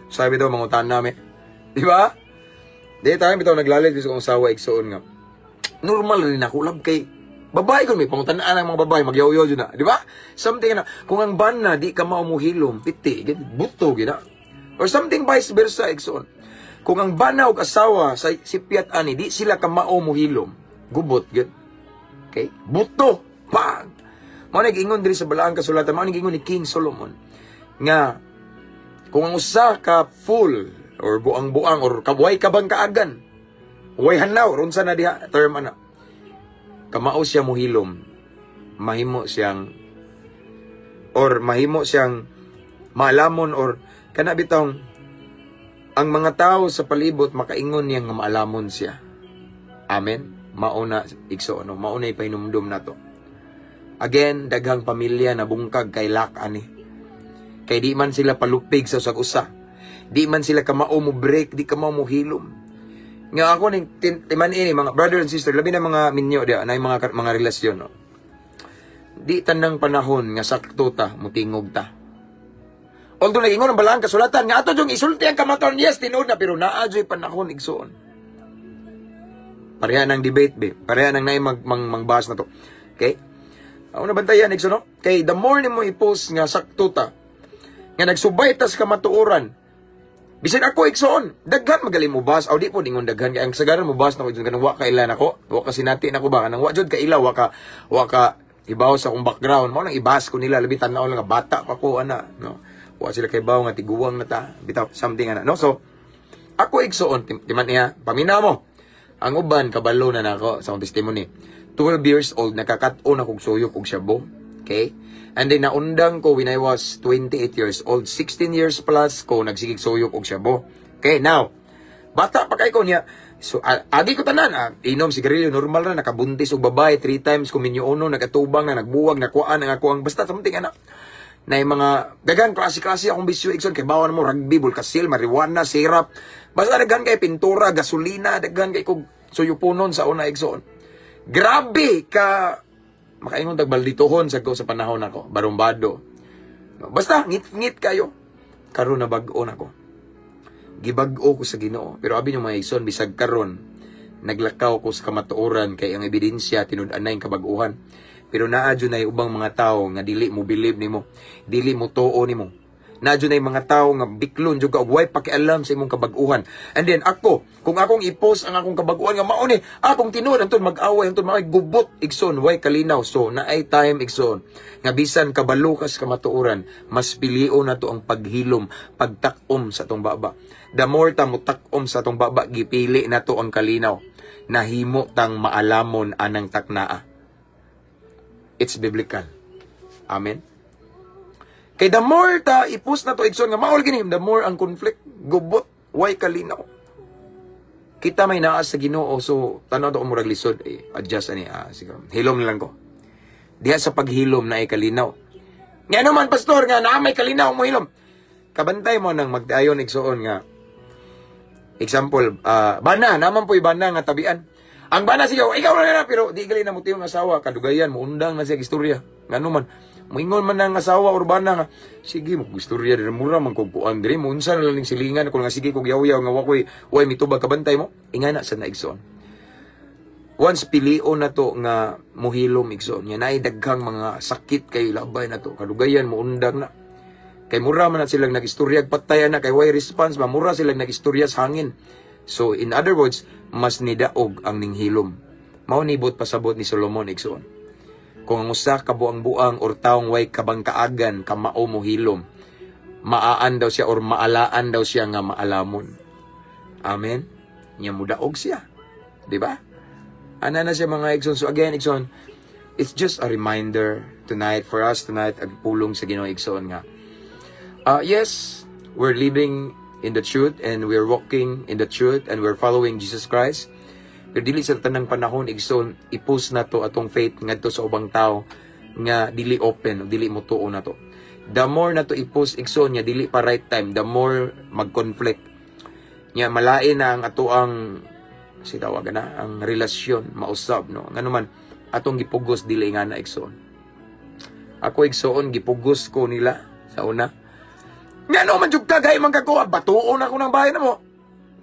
Sabi daw, mangutan namin. Di ba? Di tayo, bitaw naglalit sa asawa, igsoon nga. Normal rin ako, lab kay babae ko, may pangutanaan ang mga babae, magyaw-yaw dyan na. Di ba? Something na, kung ang bana, di ka mao mohilom, piti, buto, gina. Or something vice versa, igsoon. Kung ang bana o asawa sa sipiat ani, di sila kamao mohilom. Gubot, gud. Okay? Buto. Pag. Mao nag-ingon diri sa balaang kasulatan, mao nag-ingon ni King Solomon nga kung ang usa ka full or buang-buang or kabuhay kabang kaagan, way hanaw ron sa na diha term ana. Kamao siya mohilom. Mahimo siyang maalamon or kana bitong ang mga tao sa palibot makaingon niya nga maalamon siya. Amen. Mauna igsoon, no? Mauna ipainumdum nato. Again, daghang pamilya na bungkag kay lak ani. Kay di man sila palupig sa usag-usa. Di man sila kamao mo break, di kamao mo hilom. Nga ako ning timan ini mga brother and sister, labi na mga minyo dia na mga relasyon, no. Di tanang panahon nga sakto ta mutingog ta. Although nag-ingon ang balaang kasulatan, nga ato yung isulti ang kamatuan, yes, tinuod na, pero naadyo'y panahon, igsoon. Pareha ng debate, be. Pareha ng naay mangbahas na to. Okay? Ako na bantayan, igsoon, no? Okay, the more ni mo i-post nga sakto ta, nga nagsubay ta sa kamatuoran, bisan ako, igsoon, daghan magaling mo bahas, di po, dingon daghan, kaya ang sagaran mo bahas na ko, kanang wa kailan ako, wa kasi natin ako ba, kanang wa jud kaila, wa ka, ibaw sa akong background, mo nang ibahas ko nila, labi tanaw lang, bata pa ko, ana, no? Wa sila kay bawo nga tiguwang na ta, bitaw something ana, no? So ako igsoon timan niya, pamina mo. Ang uban kabalo na nako sa akong testimony. 12 years old nakakat-o na kog suyok og syabo. Okay? And then naundang ko when I was 28 years old, 16 years plus ko nagsigig suyok og syabo. Okay, now Bata pa kay ko niya. So, agi ko tanan, inom sigarilyo, normal na, nakabuntis o babae, 3 times, kuminyo uno, nagatubang na, nagbuwag, nakuhaan, nangakuang, basta something, anak. Na yung mga, dagan, klase-klase akong bisyo, ikson, kay bawan mo, rugby, bulkasil, marijuana, syrup, basta dagan kay pintura, gasolina, dagan kay kog suyupunon sa una, ikson. Grabe ka, makaingon tagbalditohon sa ko sa panahon ako, barumbado. Basta, ngit-ngit kayo. Karon na bag-o na ko. Gibag-o ko sa Ginoo. Pero abi nyo mga ison, bisag karon, naglakaw ko sa kamatuoran kay ang ebidensya, tinud-an na yung kabag-uhan. Pero naadyo na yung ubang mga tao nga dili mo believe nimo, dili mo tuo nimo. Naadyo na yung mga tao nga biklon jud ka og way pakialam sa imong kabag-uhan. And then ako, kung akong i-post ang akong kabag-uhan nga mao ni, akong tinuod anton mag-away, anton makigubot igsoon, way kalinaw. So naay time igsoon nga bisan kabalo kas kamatuoran, mas pilion na to ang paghilom, pagtakom sa tong baba. The more ta mo takom sa tong baba, gipili na to ang kalinaw. Nahimo tang maalamon anang taknaa. It's biblical. Amen. Kay the more ta ipus na to igsoon nga maol gini, the more ang conflict gubot, way kalinaw. Kita may naa sa Ginoo, so tanaw to murag lisod, adjust ani siguro. Hilom lang ko. Diha sa paghilom na ay kalinaw. Nga naman pastor nga na may kalinaw mo hilom. Kabantay mo nang magdayon igsoon nga. Example, bana naman po'y bana nga tabian. Ang bana siya, ikaw na pero di gali na mo tiyong asawa, kadugayan mo undang na siya istorya. Nga naman moingon man ang asawa urbana nga, sige mo istorya din mura man kog kuan diri mo unsa na lang silingan ko nga sige kog yaw-yaw nga wakoy way mitubag kabantay mo. Ingana sa naigsoon. Once pilio na to nga muhilom igsoon, nya naay daghang mga sakit kay labay na to, kadugayan mo undang na. Kay mura man na silang nag-istorya patayan na kay way response, mamura silang nag-istorya sa hangin. So in other words, mas nidaog ang ninghilom. Mao nibot pasabot ni Solomon igsoon. Kung ang usa ka buang-buang or taong way kabang kaagan kamao mo hilom, maaan daw siya or maalaan daw siya nga maalamon. Amen. Nya mudaog siya. Di ba? Ana na siya mga igsoon. So again, igsoon, it's just a reminder tonight for us tonight ang pulong sa Ginoo igsoon nga. Yes, we're living in the truth and we're walking in the truth and we're following Jesus Christ. Pero dili sa tanang panahon igsoon ipus na to atong faith ngadto sa ubang tao nga dili open, dili mo tuo na to. The more na to ipus igsoon nya dili pa right time, the more mag-conflict. Nya malain na ang atoang si tawagan na ang relasyon mausab no. Ngano man atong gipugos dili nga na igsoon. Ako igsoon gipugos ko nila sa una. Ngano man jud kagay man kakuha batuon ako ng bahay na mo.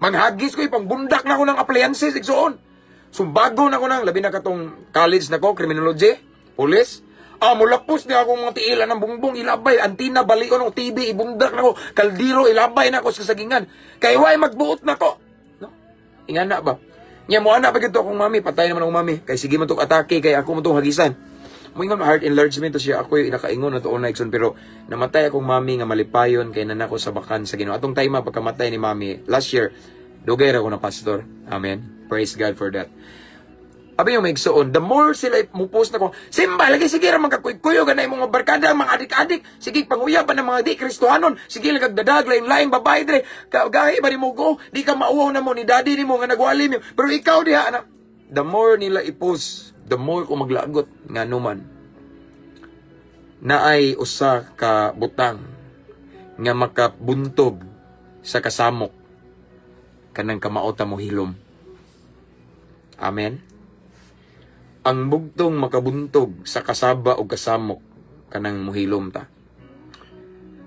Manghagis ko ipangbundak na ako ng appliances igsoon. Sumbago na ako ng labi na katong college na ko, criminology, police. Mulapos niya akong mga tiilan ng bungbong ilabay, antina balion ng TV ibundak na ko, kaldiro ilabay na ako sa sagingan. Kay way magbuot na ko. No? Ingana ba? Nya mo ana pa gito akong mami, patay naman akong mami. Kay sige man tong atake kay ako mo tong hagisan. Moingon heart enlargement to siya ako nakaingon na to una ikson pero namatay akong mami nga malipayon kay nanako sa bakan sa Ginoo. Atong time pagkamatay ni mami last year dugay ra ko na pastor. Amen. Praise God for that. Abi yung maigsoon, the more sila mupost na ko, simba lagi sige ra magkakuy-kuyo ganay mga barkada mga adik-adik, sige panguyaban ng mga di Kristohanon, sige lagagdadag lain-lain babae dire, gahi ba nimo go, di ka mauwaw na mo ni daddy nimo nga nagwali mo. Pero ikaw diha anak, the more nila ipost, the more ko maglagot nga numan na ay usa ka butang nga makabuntog sa kasamok kanang kamaota mo hilom. Amen. Ang bugtong makabuntog sa kasaba o kasamok kanang muhilom ta.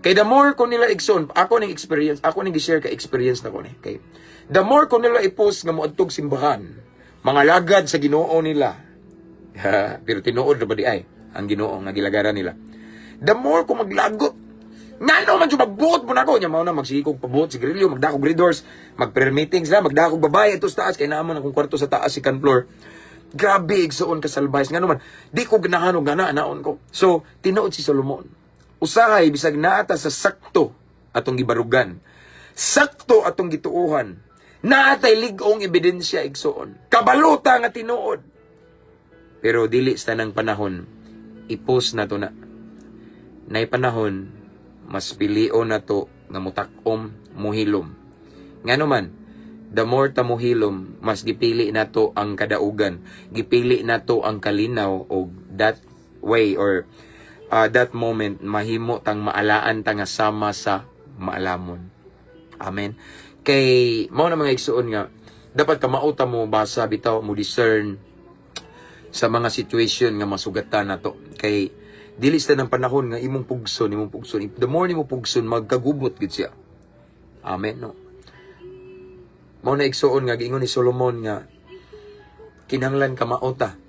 Kay the more ko nila igsoon, ako ning experience, ako ning gi-share ka experience na ko ni. Kay the more ko nila i-post nga moadtog simbahan, mga lagad sa Ginoo nila. Pero tinuod ra ba di ay ang Ginoo nga gilagaran nila. The more ko maglagot, ngano man jud magbuot mo nako nya mao na magsikog pabuot sigarilyo, magdakog readers, magprayer-meeting sila, magdakog babae ito sa taas kay naamon akong kwarto sa taas second floor. Grabe igsoon ka salbayas ngano man di ko ganahan og gana naon ko. So tinuod si Solomon. Usahay bisag naata sa sakto atong gibarugan. Sakto atong gituohan. Naatay lig-ong ebidensya igsoon. Kabalota nga tinuod. Pero dili sa tanang panahon ipos na to na. Nay panahon mas pilion na to nga mutak-om muhilom. Ngano man the more ta mohilom, mas gipili nato ang kadaugan, gipili nato ang kalinaw, o that way or that moment mahimo tang maalaan ta nga sama sa maalamon. Amen. Kay mao na mga igsuon nga dapat ka mauta mo basa bitaw mo discern sa mga situation nga masugatan nato. Kay dili sa ng panahon nga imong pugson. The more nimo pugson, magkagubot gid siya. Amen, no? Mao na igsuon nga giingon ni Solomon nga kinahanglan ka mauta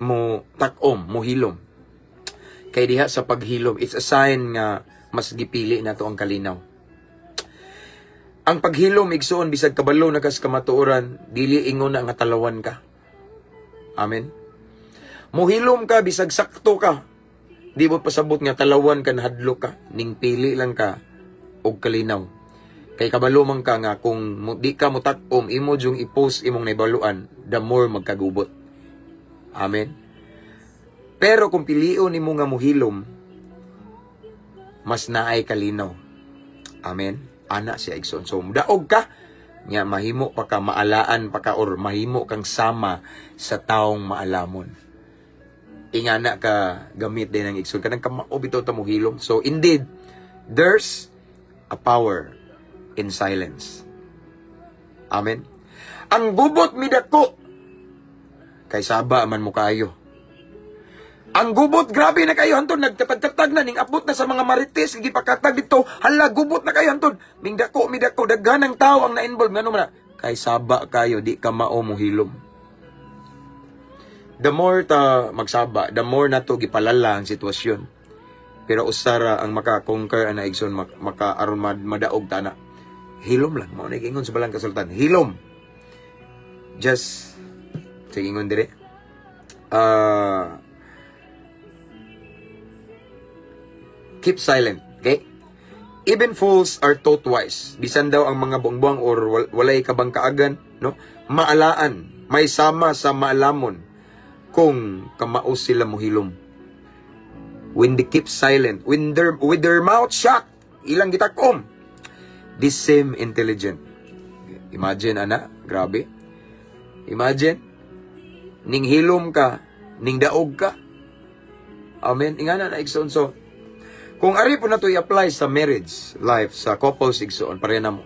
mo takom, mo hilom. Kay diha sa paghilom, it's a sign nga mas gipili nato ang kalinaw. Ang paghilom igsuon bisag kabalo na kas kamatuoran, dili ingon na nga talawan ka. Amen. Mohilom ka bisag sakto ka. Di mo pasabot nga talawan ka nahadlo ka, ning pili lang ka og kalinaw. Kay kabalo man ka nga kung di ka mo takom, imo jung i-post imong naibaluan, the more magkagubot. Amen. Pero kung pilion nimo nga mohilom, mas naay kalinaw. Amen. Ana siya igsoon. So daog ka nga mahimo pa ka maalaan pa ka or mahimo kang sama sa taong maalamon. Ingana ka gamit din ang igsoon kanang kamao bitaw ta mohilom. So indeed, there's a power in silence. Amen. Ang gubot midako kay saba man mo kayo. Ang gubot grabe na kayo hantud, nagkatag-katag na ning abot na sa mga marites, gipakatag dito. Hala gubot na kayo hantud. Midako daghan ng tao ang na-involve ngano man. Kay saba kayo, di ka mao mo hilom. The more ta magsaba, the more nato gipalala ang sitwasyon. Pero usara ang maka-conquer ana igsoon maka-aron madaog tana. Hilom lang. Mao na gingon sa balang kasultan. Hilom. Just sige ingon dire. Keep silent. Okay? Even fools are taught wise. Bisan daw ang mga buang-buang or walay kabang kaagan, no? Maalaan. May sama sa maalamon kung kamao sila mohilom. When they keep silent, with their mouth shut, ilang gitakom. This same intelligent. Imagine, ana, grabe. Imagine, ning hilom ka, ning daog ka. Amen. Ingana na igsoon. So, kung ari po na to i-apply sa marriage life, sa couples igsoon, pareha na mo.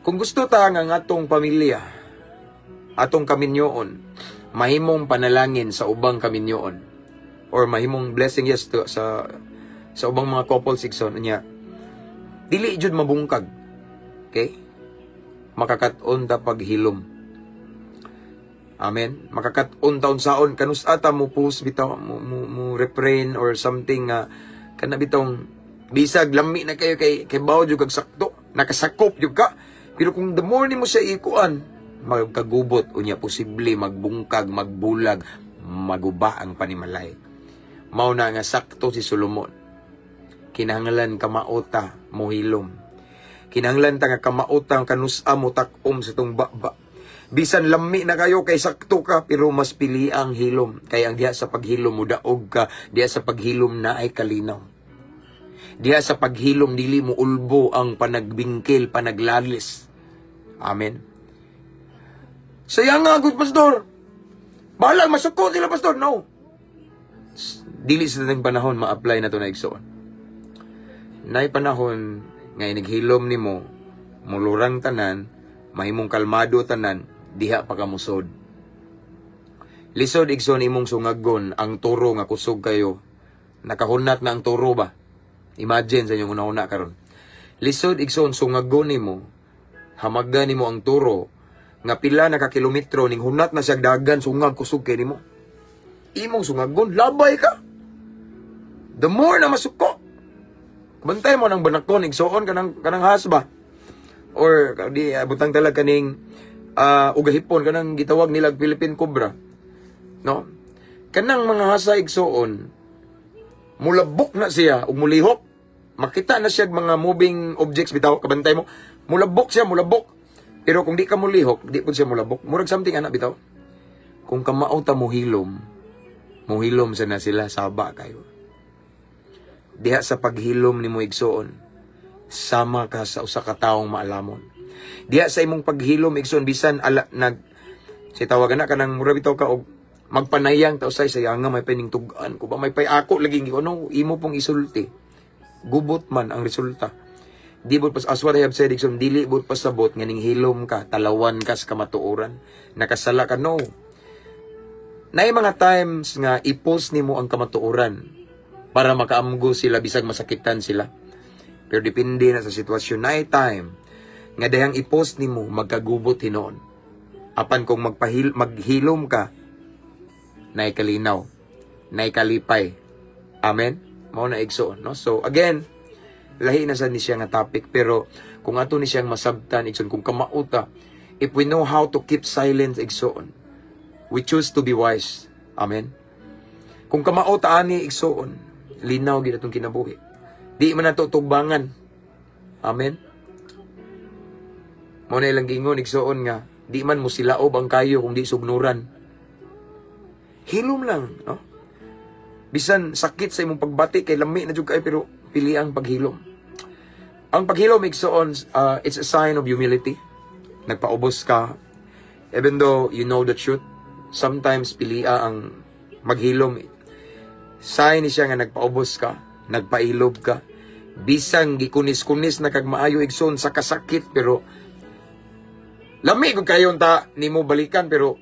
Kung gusto ta nga atong pamilya, atong kaminyoon, mahimong panalangin sa ubang kaminyoon, or mahimong blessing yes to, sa ubang mga couples igsoon, niya, dili jud mabungkag. Okay? Makakat-on ta paghilom. Amen. Makakat-on taon saon kanus ata mo post bitaw mo refrain or something nga kana bitong bisag lami na kayo kay bawo jud kag sakto, nakasakop jud ka. Pero kung the more nimo siya ikuan, magkagubot unya posible magbungkag, magbulag, maguba ang panimalay. Mao na nga sakto si Solomon. Kinahanglan ka maota mohilom. Kinahanglan ta nga kamaota kanusa mo takom sa tong baba. Bisan lami na kayo kay sakto ka, pero mas pili ang hilom. Kaya ang diha sa paghilom mo daog ka, diha sa paghilom na ay kalinaw. Diha sa paghilom dili mo ulbo ang panagbingkil, panaglalis. Amen. Sayang nga good pastor. Bahala masuko sila pastor. No. Dili sa tanang panahon ma-apply na to na igsoon. Nay panahon nga inaghilom nimo, mulurang tanan, mahimong kalmado tanan, diha pa kamusod. Lisod igsoon imong sungagon ang turo nga kusog kayo. Nakahunat na ang turo ba? Imagine sa inyong una-una karon. Lisod igsoon sungagon nimo, hamagan nimo ang turo nga pila na ka kilometro ning hunat na siya dagan sungag kusog kay nimo. Imong sungagon, labay ka. The more na masuko. Bantay mo ng banakon igsoon kanang hasba. Or di butang talag kaning ugahipon kanang gitawag nilag Philippine Cobra. No? Kanang mga hasa igsoon mulabok na siya ug mulihok. Makita na siya mga moving objects bitaw kabantay mo. Mulabok siya, mulabok. Pero kung di ka mulihok, di pud siya mulabok. Murag something ana bitaw. Kung kamao ta mohilom sa na sila saba kayo. Diha sa paghilom nimo igsoon, sama ka sa usa ka taong maalamon. Diya sa imong paghilom igsoon bisan si tawagan na kanang mura bitaw ka og magpanayang ta usay saya nga may pening-tugan ko ba may pay ako lagi ano imo pong isulti. Gubot man ang resulta. Di bud pas aswar have said igsoon dili bud pasabot nga ning hilom ka, talawan ka sa kamatuoran, nakasala ka no. Nay mga times nga i-post nimo ang kamatuoran para makaamgo sila bisag masakitan sila. Pero depende na sa sitwasyon. Nay time nga dayang i-post nimo magkagubot hinuon. Apan kung maghilom ka, nay kalinaw, nay kalipay. Amen. Mao na igsoon, no? So again, lahi na sa ni siya nga topic pero kung ato ni siyang masabtan igsoon kung kamauta, if we know how to keep silent igsoon, we choose to be wise. Amen. Kung kamauta ani igsoon, linaw gid atong kinabuhi. Di man nato tubangan. Amen. Mao na ilang gingon igsoon nga di man mo silaob ang kayo kung di sugnuran. Hilom lang, no? Bisan sakit sa imong pagbati kay lami na jud kay pero pili ang paghilom. Ang paghilom igsoon it's a sign of humility. Nagpaubos ka even though you know the truth. Sometimes pilia ang maghilom. Sign ni siya nga nagpaubos ka, nagpailob ka. Bisang gikunis-kunis na kag maayo igsoon sa kasakit pero lami kung kayo ta nimo balikan pero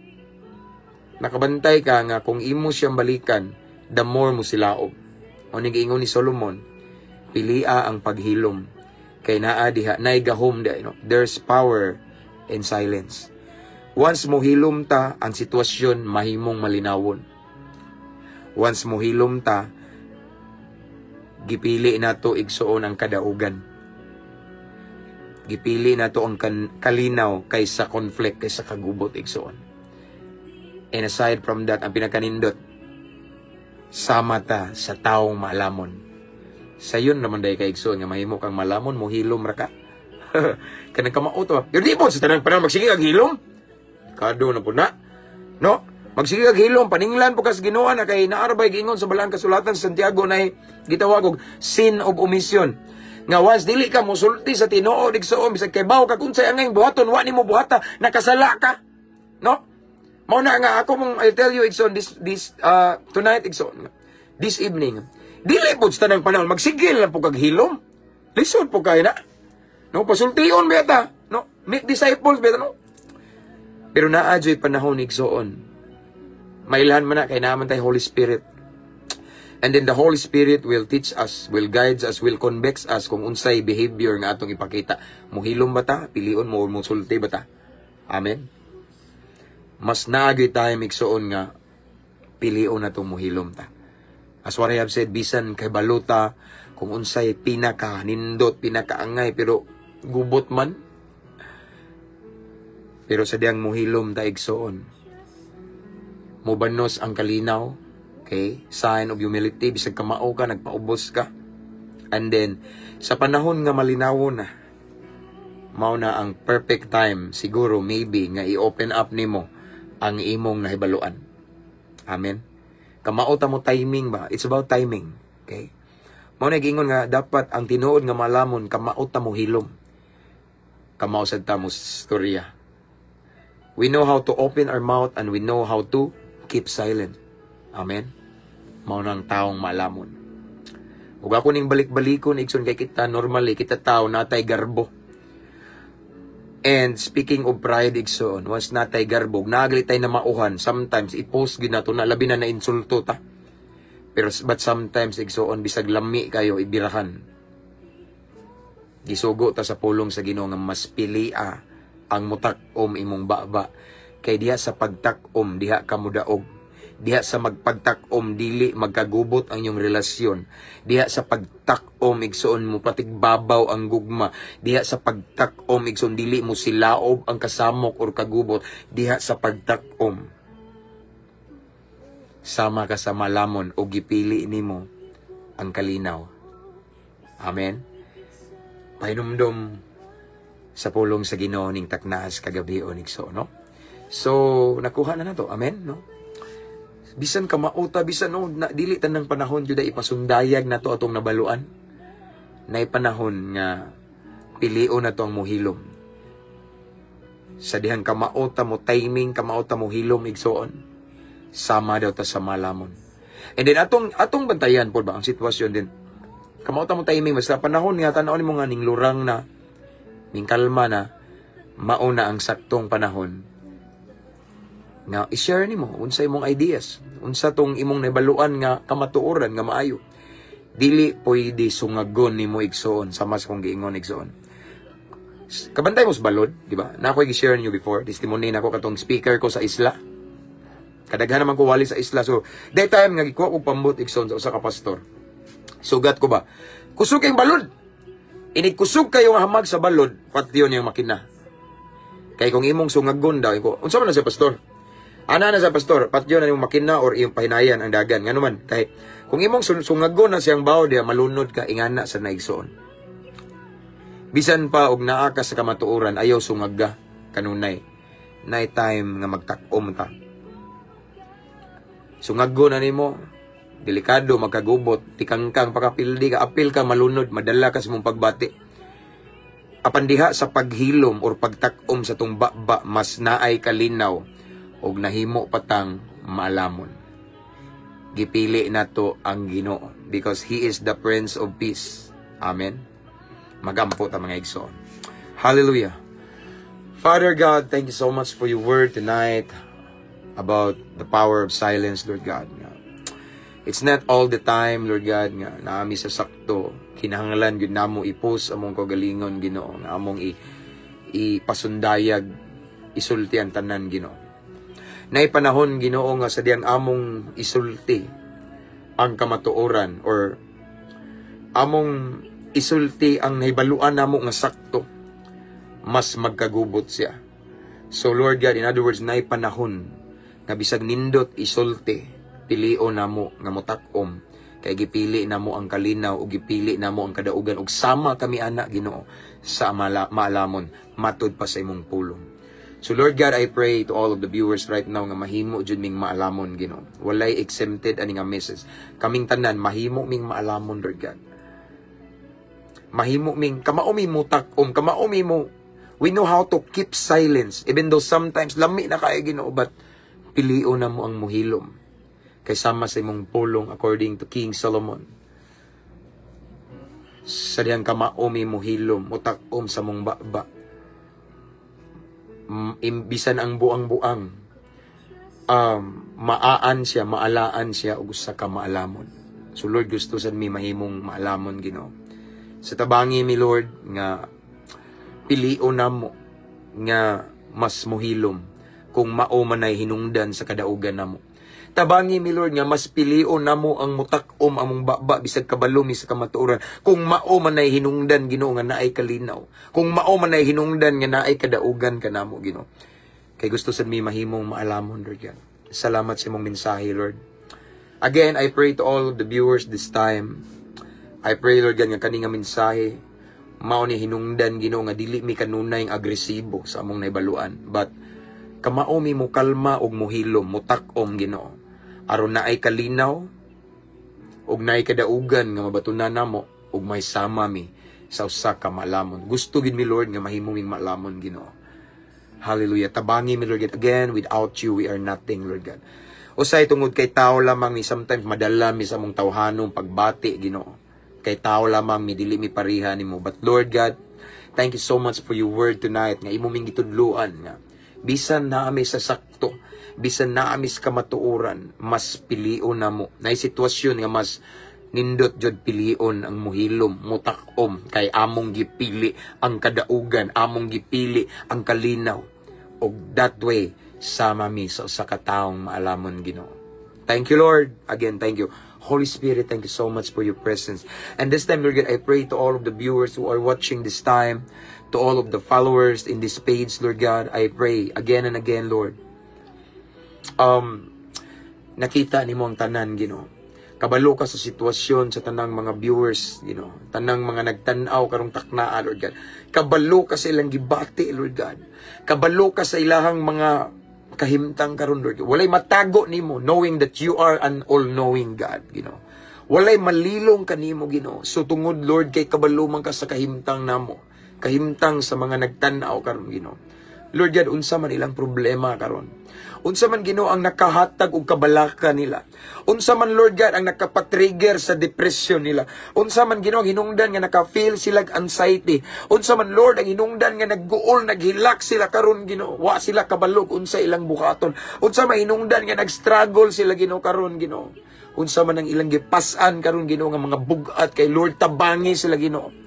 nakabantay ka nga kung imo siyang balikan, the more mo silaob. O nag-iingon ni Solomon, pilia ang paghilom. Kay naa diha, naigahom da, no? There's power in silence. Once mo hilom ta, ang sitwasyon mahimong malinawon. Once mo hilom ta, gipili nato igsoon ang kadaugan. Gipili nato ang kalinaw kaysa conflict, kaysa kagubot igsoon. And aside from that, ang pinakanindot, sama ta sa taong malamon. Sayon naman dahi kay igsoon nga mahimo kang malamon mo hilom ra ka. Kanang kamao to. Di po sa tanang panahon magsige kag hilom. Kado na po na. No? Magsige kag hilom paninglan po kas Ginoo na kay naarbay giingon sa balang kasulatan sa Santiago na gitawag og sin of omission. Nga once dili ka mosulti sa Tinoo igsoon bisag kay bawo ka kunsay angay buhaton wa nimo buhata nakasala ka. No? Mao na nga ako mong I tell you igsoon this tonight igsoon. This evening. Dili pud sa tanang panahon magsigil lang po kag hilom. Lisod po kay na. No, pasultion beta. No, make disciples beta no. Pero naadyoy panahon igsoon. Mailhan man na kay naman tay Holy Spirit. And then the Holy Spirit will teach us, will guide us, will convict us kung unsay behavior nga atong ipakita. Muhilom ba ta? Pilion mo musulti ba ta? Amen. Mas naagay tayo igsoon nga pilion na itong muhilom ta. As what I have said, bisan kay baluta, kung unsay pinaka nindot, pinakaangay, pero gubot man. Pero sa diyang muhilom ta igsoon, mubanos ang kalinaw, okay? Sign of humility, bisag kamao ka, nagpaubos ka. And then, sa panahon nga malinawon na, mao na ang perfect time, siguro, maybe, nga i-open up nimo ang imong nahibaluan. Amen? Kamao ta mo timing ba? It's about timing. Okay? Mao na gingon nga, dapat ang tinuod nga malamon, kamao ta mo hilom. Kamao sad ta mo storya. We know how to open our mouth and we know how to keep silent. Amen? Mao nang taong malamon. Ug ako ning balik-balikon igsoon kay kita normally kita tao natay garbo. And speaking of pride igsoon, once natay garbo, naagli tay na mauhan, sometimes i-post gid nato na labi na insulto ta. Pero but sometimes igsoon bisag lami kayo ibirahan. Gisugo ta sa pulong sa Ginoo nga mas pilia ang mutak-om imong baba kay diha sa pagtak-om diha ka mudaog. Diha sa magpagtak-om dili magkagubot ang inyong relasyon. Diha sa pagtak-om igsoon mo patigbabaw ang gugma. Diha sa pagtak-om igsoon dili mo silaob ang kasamok or kagubot. Diha sa pagtak-om sama ka sa malamon o gipili nimo ang kalinaw. Amen. Pahinumdom sa pulong sa Ginoo ning taknaas kagabi o igsoon, no? So nakuha na nato. Amen, no? Bisan ka mauta, bisan no, dili tanang panahon jud ipasundayag nato atong nabaluan. Nay panahon nga pilion nato ang muhilom. Sa dihang kamauta mo timing, kamauta mo hilom igsoon, sama daw ta sa malamon. And then atong bantayan po ba ang sitwasyon din. Kamauta mo timing, basta panahon nga tanaw mo nga ning lurang na, ning kalma na, mauna ang saktong panahon. Nga i-share nimo unsa imong ideas, unsa tong imong nabaluan nga kamatuoran nga maayo. Dili pwede sungagon nimo igsoon sama sa kong giingon igsoon. Kabantay mo sa balod, di ba? Na ako i-share niyo before, testimony na ako katong speaker ko sa isla. Kadaghan naman ko wali sa isla. So, that time nga gikuha ko pambot igsoon sa usa ka pastor. Sugat ko ba? Kusog kayong balod. Ini kusog kayo nga hamag sa balod, pati yun yung makina. Kay kung imong sungagon daw, ko, unsa man na sa pastor? Ana na sa pastor, pati yun na yung makina or yung pahinayan ang dagan. Nga naman, kay kung imong sungagon na siyang bawo diya, malunod ka, ingana sa naigsoon. Bisan pa og naa ka sa kamatuoran, ayaw sungagga kanunay. Night time nga magtakom ta. Sungaggo na nimo, delikado magkagubot, tikangkang pakapildi ka, apil ka malunod, madala ka sa mong pagbati. Apan diha sa paghilom or pagtakom sa tong baba, mas naay kalinaw og nahimo patang maalamon. Gipili nato ang Ginoo because He is the Prince of Peace. Amen. Magampo ta mga igsoon. Hallelujah. Father God, thank you so much for your word tonight about the power of silence, Lord God. It's not all the time, Lord God, nga naami sa sakto, kinahanglan gyud namo ipos among kagalingon, Ginoo, nga among ipasundayag, isulti ang tanan, Ginoo. Nay panahon, Ginoo, nga sa diyan among isulti ang kamatuoran or among isulti ang nahibaluan namo nga sakto, mas magkagubot siya. So Lord God, in other words, nay panahon nga bisag nindot isulti, pilion namo nga motak-om, kay gipili namo ang kalinaw ug gipili namo ang kadaugan ug sama kami ana, Ginoo, sa maalamon matud pa sa imong pulong. So Lord God, I pray to all of the viewers right now nga mahimo jud ming maalamon, Ginoo. Walay exempted ani nga message. Kaming tanan mahimo ming maalamon, Lord God. Mahimo ming kamaumi mo takom, kamaumi mo. We know how to keep silence even though sometimes lami na kay Ginoo, but pilion na mo ang muhilom kay sama sa imong pulong according to King Solomon. Sa diyang kamaumi muhilom, mutakom sa mong baba. Imbisan ang buang-buang, maaan siya, maalaan siya ug sa kamaalamon. So Lord, gusto sad mi mahimong maalamon, Ginoo. Sa tabangi mi Lord nga pilio namo nga mas mohilom kung mao man ay hinungdan sa kadaugan namo. Tabangi mi Lord nga mas pilio namo ang mutak-om among baba bisag kabalo mi sa kamatuoran kung mao man ay hinungdan, Ginoo, nga naay kalinaw. Kung mao man ay hinungdan nga naay kadaugan kanamo, Ginoo. Kay gusto sad mi mahimong maalamon, Lord God. Salamat sa imong mensahe, Lord. Again, I pray to all of the viewers this time. I pray, Lord God, nga kaning nga mensahe mao ni hinungdan, Ginoo, nga dili mi kanunay agresibo sa among naibaluan, but kamao mi mo kalma og mohilom, mutak-om, Ginoo, aron naay kalinaw og naay kadaugan nga mabatunan namo ug may sama mi sa usa ka maalamon. Gusto gid mi, Lord, nga mahimo ming maalamon, Ginoo. Hallelujah. Tabangi mi, Lord God. Again, without you we are nothing, Lord God. Usay tungod kay tao lamang mi sometimes madala mi sa among tawhanong pagbati, Ginoo. Kay tao lamang mi dili mi pariha nimo. But Lord God, thank you so much for your word tonight nga imo ming gitudloan nga bisan naami sa sakto, bisan naami sa kamatuoran, mas pilion namo. Nay sitwasyon nga mas nindot jud pilion ang muhilom, mutak-om, kay among gipili ang kadaugan, among gipili ang kalinaw. Og that way sama mi sa usa ka taong maalamon, Ginoo. Thank you, Lord. Again, thank you. Holy Spirit, thank you so much for your presence. And this time, Lord God, I pray to all of the viewers who are watching this time, to all of the followers in this page, Lord God, I pray again and again, Lord. Nakita ni mo ang tanan, Ginoo. Kabalo ka sa sitwasyon sa tanang mga viewers, Ginoo. Tanang mga nagtanaw karong taknaa, Lord God. Kabalo ka sa ilang gibati, Lord God. Kabalo ka sa ilahang mga kahimtang karon, Lord. Walay matago nimo, knowing that you are an all-knowing God, Ginoo. Walay malilong kanimo, Ginoo. So tungod, Lord, kay kabalo man ka sa kahimtang namo, kahimtang sa mga nagtan-aw karon, Ginoo. Lord God, unsa man ilang problema karon. Unsa man Ginoo ang nakahatag og kabalaka nila. Unsa man Lord God ang nakapatrigger sa depression nila. Unsa man Ginoo ang hinungdan nga naka-feel sila anxiety. Unsa man Lord ang hinungdan nga nagguol, naghilak sila karon Ginoo. Wa sila kabalog unsa ilang buhaton. Unsa man hinungdan nga nag-struggle sila Ginoo karon Ginoo. Unsa man ang ilang gipas-an karon Ginoo nga mga bugat kay Lord tabangi sila Ginoo.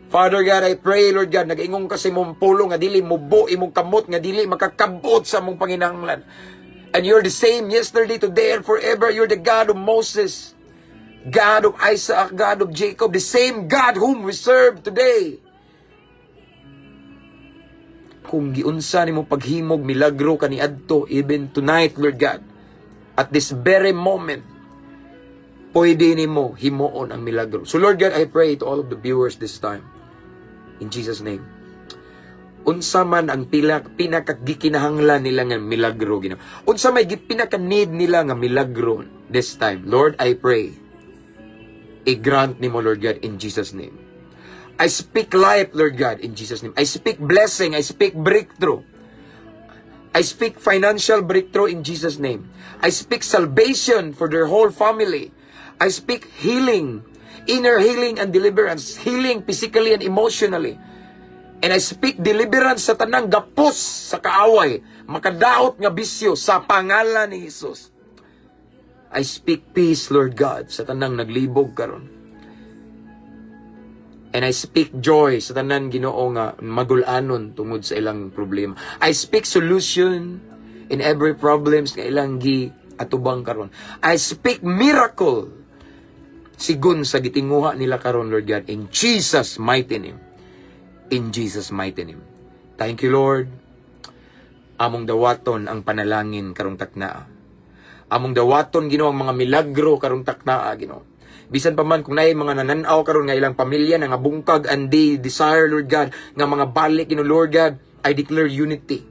Father God, I pray, Lord God, nag-ingong kasi mong pulo nga dili mubo imong kamot nga dili makakabot sa mong panginahanglan. And you're the same yesterday, today, and forever. You're the God of Moses, God of Isaac, God of Jacob, the same God whom we serve today. Kung giunsa nimo paghimog milagro kaniadto even tonight, Lord God, at this very moment, pwede nimo himuon ang milagro. So Lord God, I pray to all of the viewers this time. In Jesus' name. Unsa man ang pinakagikinahanglan nila nga milagro, Ginoo. Unsa may pinaka-need nila nga milagro this time. Lord, I pray. I-grant nimo, Lord God, in Jesus' name. I speak life, Lord God, in Jesus' name. I speak blessing. I speak breakthrough. I speak financial breakthrough in Jesus' name. I speak salvation for their whole family. I speak healing. Inner healing and deliverance. Healing physically and emotionally. And I speak deliverance sa tanang gapos sa kaaway. Makadaot nga bisyo sa pangalan ni Jesus. I speak peace, Lord God, sa tanang naglibog karon. And I speak joy sa tanan Ginoo nga magulanon tungod sa ilang problema. I speak solution in every problems nga ilang atubang karon. I speak miracle sigun sa gitinguha nila karon, Lord God, in Jesus' mighty name. In Jesus' mighty name. Thank you, Lord. Among dawaton ang panalangin karong taknaa. Among dawaton Ginoo ang mga milagro karong taknaa, Ginoo. Bisan pa man kung naay mga nananaw karon nga ilang pamilya nga bungkag and they desire, Lord God, nga mga balik Ginoo, Lord God, I declare unity.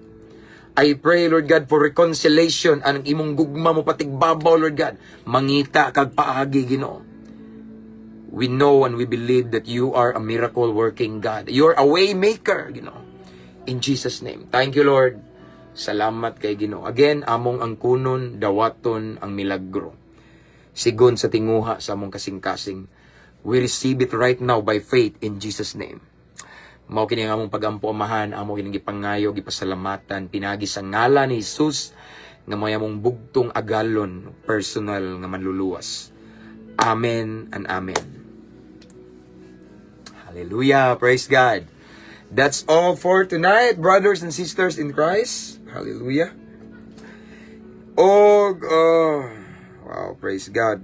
I pray, Lord God, for reconciliation. Anang imong gugma mo patigbabaw, Lord God. Mangita kag paagi, Ginoo. We know and we believe that you are a miracle-working God. You're a way maker, Ginoo. In Jesus' name. Thank you, Lord. Salamat kay Ginoo. Again, among ang kunon, dawaton, ang milagro. Sigon sa tinguha sa among kasing-kasing. We receive it right now by faith in Jesus' name. Mao kini nga among pagampo amahan, amo kini gipangayo, gipasalamatan, pinagi sa ngalan ni Jesus nga may among bugtong agalon, personal nga manluluwas. Amen and amen. Hallelujah. Praise God. That's all for tonight, brothers and sisters in Christ. Hallelujah. Oh, wow. Praise God.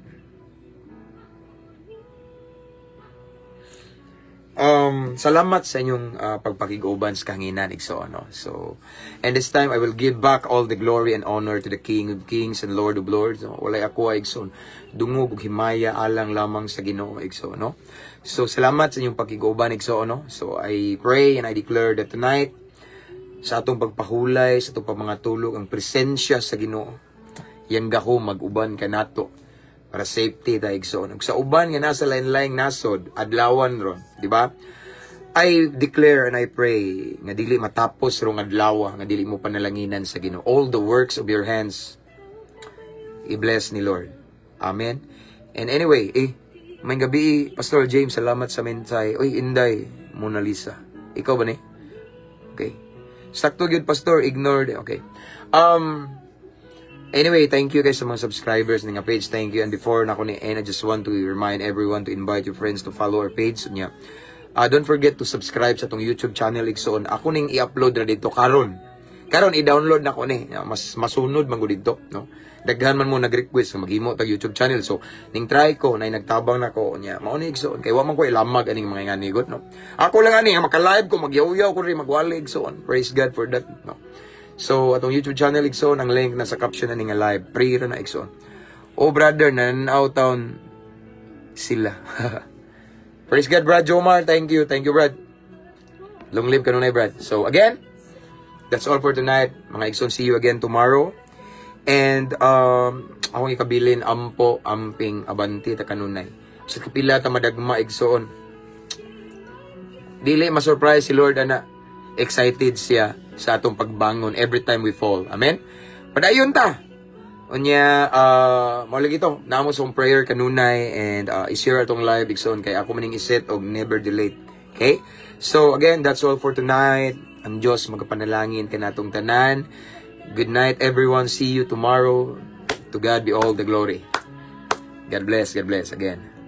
Salamat sa inyong pagpakiguban sa kahanginan, igsoon. So, and this time, I will give back all the glory and honor to the King of Kings and Lord of Lords. Walay ako, igsoon. Dungog ug himaya alang lamang sa Ginoo, igsoon, no? So, salamat sa inyong pakiguban, igsoon, no? So, I pray and I declare that tonight, sa atong pagpahulay, sa atong mga tulog, ang presensya sa Ginoo, yang gako mag-uban ka nato para safety ta igsoon. Ug sa uban nga nasa lain-laing nasod, adlawan ron, di ba? I declare and I pray nga dili matapos rong adlaw nga dili mo panalanginan sa Ginoo. All the works of your hands i-bless ni Lord. Amen. And anyway, may gabi, Pastor James, salamat sa mensahe. Oy, Inday, Mona Lisa. Ikaw ba ni? Okay. Sakto gyud, Pastor, ignored. Okay. Anyway, thank you guys sa mga subscribers ng page. Thank you. And before na ako ni-end, I just want to remind everyone to invite your friends to follow our page. So, yeah. Don't forget to subscribe sa tong YouTube channel. Iksoon. Ako ning i-upload na dito karon. Karon i-download na ko ni. Mas masunod man ko dito, no? Daghan man mo nag-request nga maghimo tag YouTube channel. So, ning try ko na nagtabang na ko nya. Mao ni igsoon kay wa man ko ilamag aning mga nganigot, no? Ako lang ani maka-live ko, magyaw-yaw ko rin magwalig so on. Praise God for that, no? So, atong YouTube channel, igsoon, ang link na sa caption na nga live. Pray na igsoon. Oh, brother, nananaw taon sila. Praise God, Brad Jomar. Thank you. Thank you, Brad. Long live ka nun, Brad. So, again, that's all for tonight. Mga igsoon, see you again tomorrow. And, akong ikabilin, ampo, amping, abanti, ta kanunay. Sa kapila, ta madagma, igsoon. Dili, ma-surprise si Lord, ana. excited siya sa atong pagbangon every time we fall. Amen? Padayon ta. Unya, maulig ito, namo sa prayer kanunay and i-share atong live igsoon kay ako maning iset og never delete. Okay? So again, that's all for tonight. Ang Diyos magapanalangin kanatong tanan. Good night everyone. See you tomorrow. To God be all the glory. God bless again.